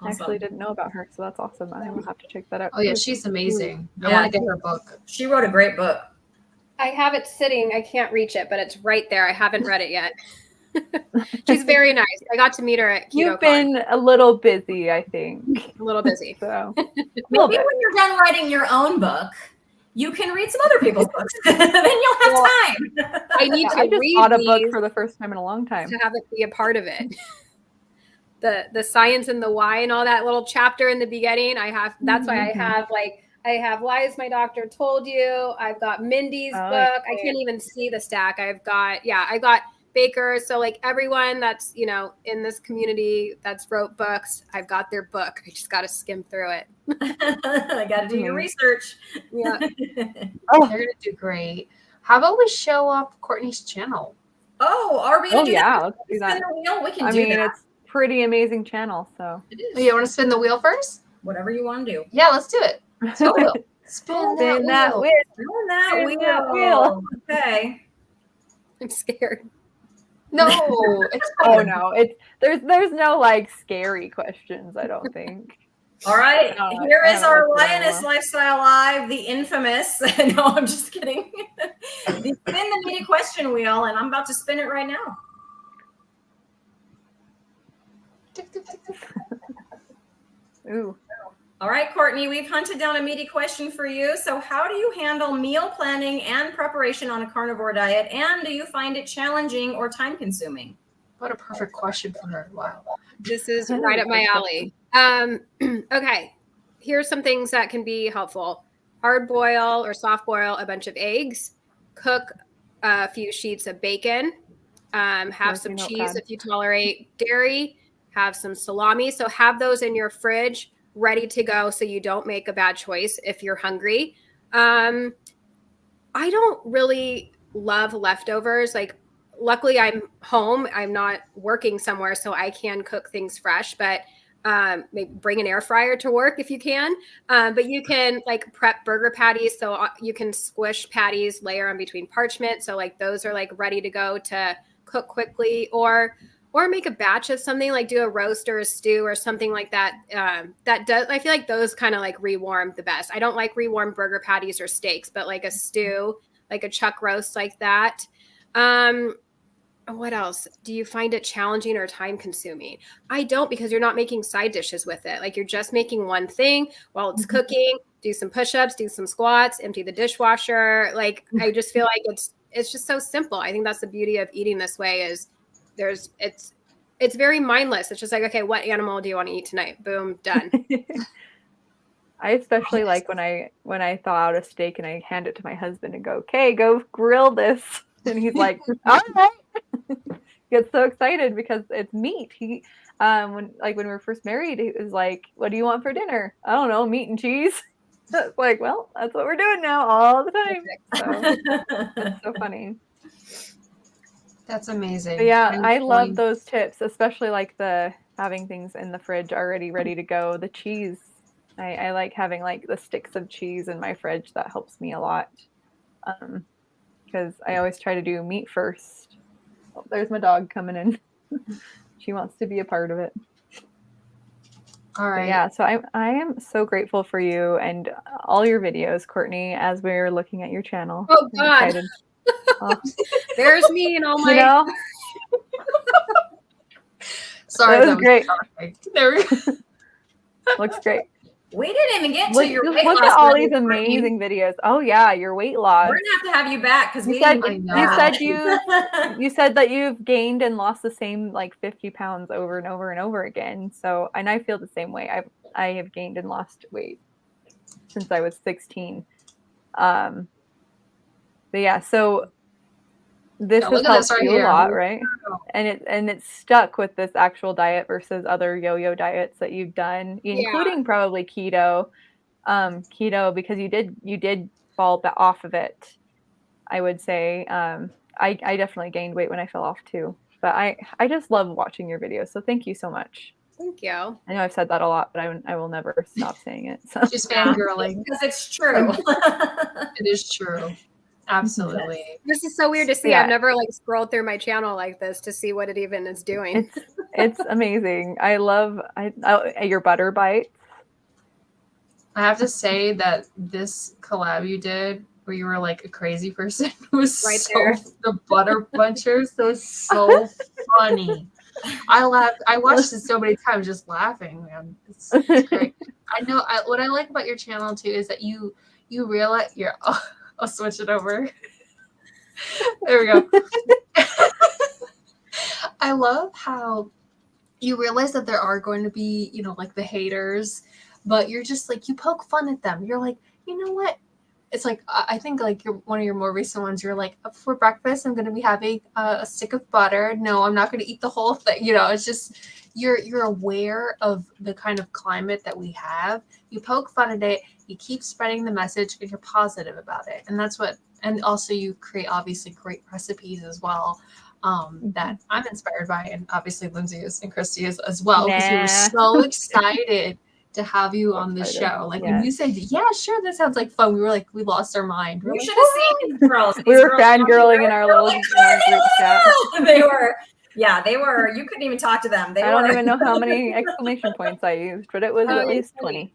Awesome. I actually didn't know about her, so that's awesome. I will have to check that out. Oh yeah, she's amazing. I Yeah. want to get her book. She wrote a great book. I have it sitting. I can't reach it, but it's right there. I haven't read it yet. She's very nice. I got to meet her at KetoCon. You've been a little busy, I think. A little busy. So Maybe when you're done writing your own book, you can read some other people's books. Then you'll have time. I need to I just read bought a book these for the first time in a long time. to have it be a part of it. The science and the why and all that little chapter in the beginning. That's why I have Why Is My Doctor Told You? I've got Mindy's book. I can't even see the stack. I got Baker. So everyone that's, in this community that's wrote books, I've got their book. I just got to skim through it. I got to do your research. Yeah. They're going to do great. How about we show off Courtney's channel? Oh, are we going to do that? Let's do that. We can do that. It's a pretty amazing channel, so. It is. Oh, you want to spin the wheel first? Whatever you want to do. Yeah, let's do it. Spin the wheel. Spin that wheel. Spin that Spin that wheel. Okay. I'm scared. No, it's Oh fun. no, there's no scary questions, I don't think. All right. No, Here I is don't our look very Lioness well. Lifestyle Live, the infamous. No, I'm just kidding. Spin the meaty question wheel, and I'm about to spin it right now. Ooh. All right, Courtney, we've hunted down a meaty question for you. So how do you handle meal planning and preparation on a carnivore diet? And do you find it challenging or time consuming? What a perfect question for her. Wow. This is right up my alley. Okay. Here's some things that can be helpful. Hard boil or soft boil a bunch of eggs. Cook a few sheets of bacon. Have some cheese if you tolerate dairy. Have some salami. So have those in your fridge ready to go so you don't make a bad choice if you're hungry. I don't really love leftovers. Luckily I'm home. I'm not working somewhere, so I can cook things fresh, but maybe bring an air fryer to work if you can. But you can prep burger patties. So you can squish patties, layer them between parchment. So those are ready to go to cook quickly, or or make a batch of something, like do a roast or a stew or something like that. That does, I feel like those kind of like rewarm the best. I don't like rewarm burger patties or steaks, but like a stew, like a chuck roast like that. What else? Do you find it challenging or time consuming? I don't, because you're not making side dishes with it. Like you're just making one thing while it's cooking. Do some push-ups, do some squats, empty the dishwasher. Like I just feel like it's just so simple. I think that's the beauty of eating this way is it's very mindless. It's just like, okay, what animal do you want to eat tonight? Boom, done. I especially like when I thaw out a steak and I hand it to my husband and go, okay, go grill this. And he's like, all right. Gets so excited because it's meat. He when we were first married, he was like, what do you want for dinner? I don't know, meat and cheese. It's like, well, that's what we're doing now all the time. So it's so funny. That's amazing. But yeah, I love those tips, especially like the having things in the fridge already ready to go. The cheese. I like having like the sticks of cheese in my fridge. That helps me a lot. Because I always try to do meat first. Oh, there's my dog coming in. She wants to be a part of it. All right. But yeah, so I am so grateful for you and all your videos, Courtney, as we're looking at your channel. Oh God. Oh. There's me and all my. You know? Sorry, that was great. Perfect. There we go. Looks great. We didn't even get to your weight look loss. at all these Courtney. amazing videos. Oh yeah, your weight loss. We're gonna have to have you back because You said that you've gained and lost the same like 50 pounds over and over and over again. So, and I feel the same way. I have gained and lost weight since I was 16. But yeah, so this has helped you a lot, right? And it's stuck with this actual diet versus other yo-yo diets that you've done, including probably keto, because you did fall off of it. I would say I definitely gained weight when I fell off too, but I just love watching your videos. So thank you so much. Thank you. I know I've said that a lot, but I will never stop saying it. So. She's fangirling because it's true. It is true. Absolutely. This is so weird to see. Yeah. I've never like scrolled through my channel like this to see what it even is doing. It's amazing. I love your butter bites. I have to say that this collab you did where you were like a crazy person was Right so there. the butter bunchers. That was so funny. I laughed. I watched it so many times just laughing, man. It's great. I know what I like about your channel too is that you realize you're I'll switch it over. There we go. I love how you realize that there are going to be, like the haters, but you're just like, you poke fun at them. You're like, you know what? It's like, I think like one of your more recent ones, you're like, for breakfast, I'm going to be having a stick of butter. No, I'm not going to eat the whole thing. It's just, you're aware of the kind of climate that we have. You poke fun at it. You keep spreading the message and you're positive about it. And that's and also you create obviously great recipes as well. That I'm inspired by, and obviously Lindsay is and Christy is as well, because we were so excited to have you on the show. Like when you said, yeah, sure, that sounds like fun, we were like, we lost our mind. You should have seen these girls. We were fangirling in our little group chat. They were. You couldn't even talk to them. I don't even know how many exclamation points I used, but it was at least 20.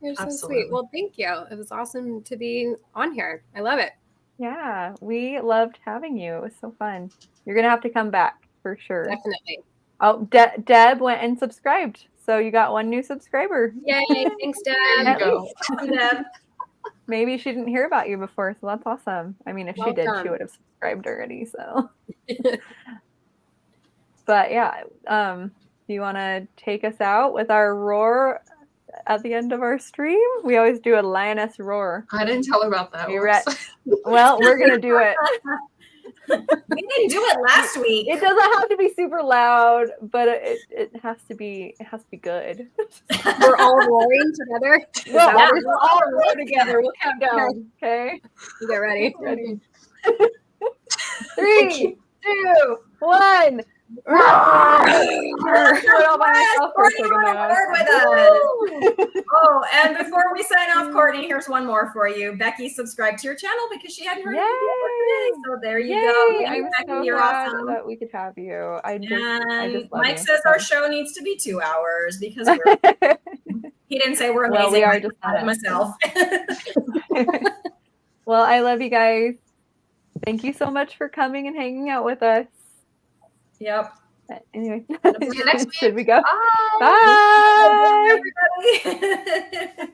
You're so Absolutely. sweet. Well, thank you. It was awesome to be on here. I love it. Yeah, we loved having you. It was so fun. You're going to have to come back for sure. Definitely. Oh, Deb went and subscribed. So you got one new subscriber. Yay. Thanks, There Dad. you go. Deb. Maybe she didn't hear about you before, so that's awesome. I mean, if she did, Welcome. she would have subscribed already. So, but yeah, do you want to take us out with our roar at the end of our stream? We always do a lioness roar. I didn't tell her about that. You well, we're gonna do it. We didn't do it last week. It doesn't have to be super loud, but it has to be good. We're all roaring together. Well, Yeah. we'll all roar together. We'll count down. Okay. You get ready. Ready. 3, 2, 1. Do it all by myself for a Courtney second on there. board with us. Oh, and before we sign off, Courtney, here's one more for you. Becky subscribed to your channel because she hadn't heard of you today. So there you go. Yay! Thank you, I'm Becky. so You're glad awesome. that we could have you. I just And love Mike you. says our show needs to be 2 hours because we're he didn't say we're amazing. Well, we are I just thought it myself. Well, I love you guys. Thank you so much for coming and hanging out with us. Yep. Anyway, See you next week. should we go? Bye. Bye. Bye, everybody.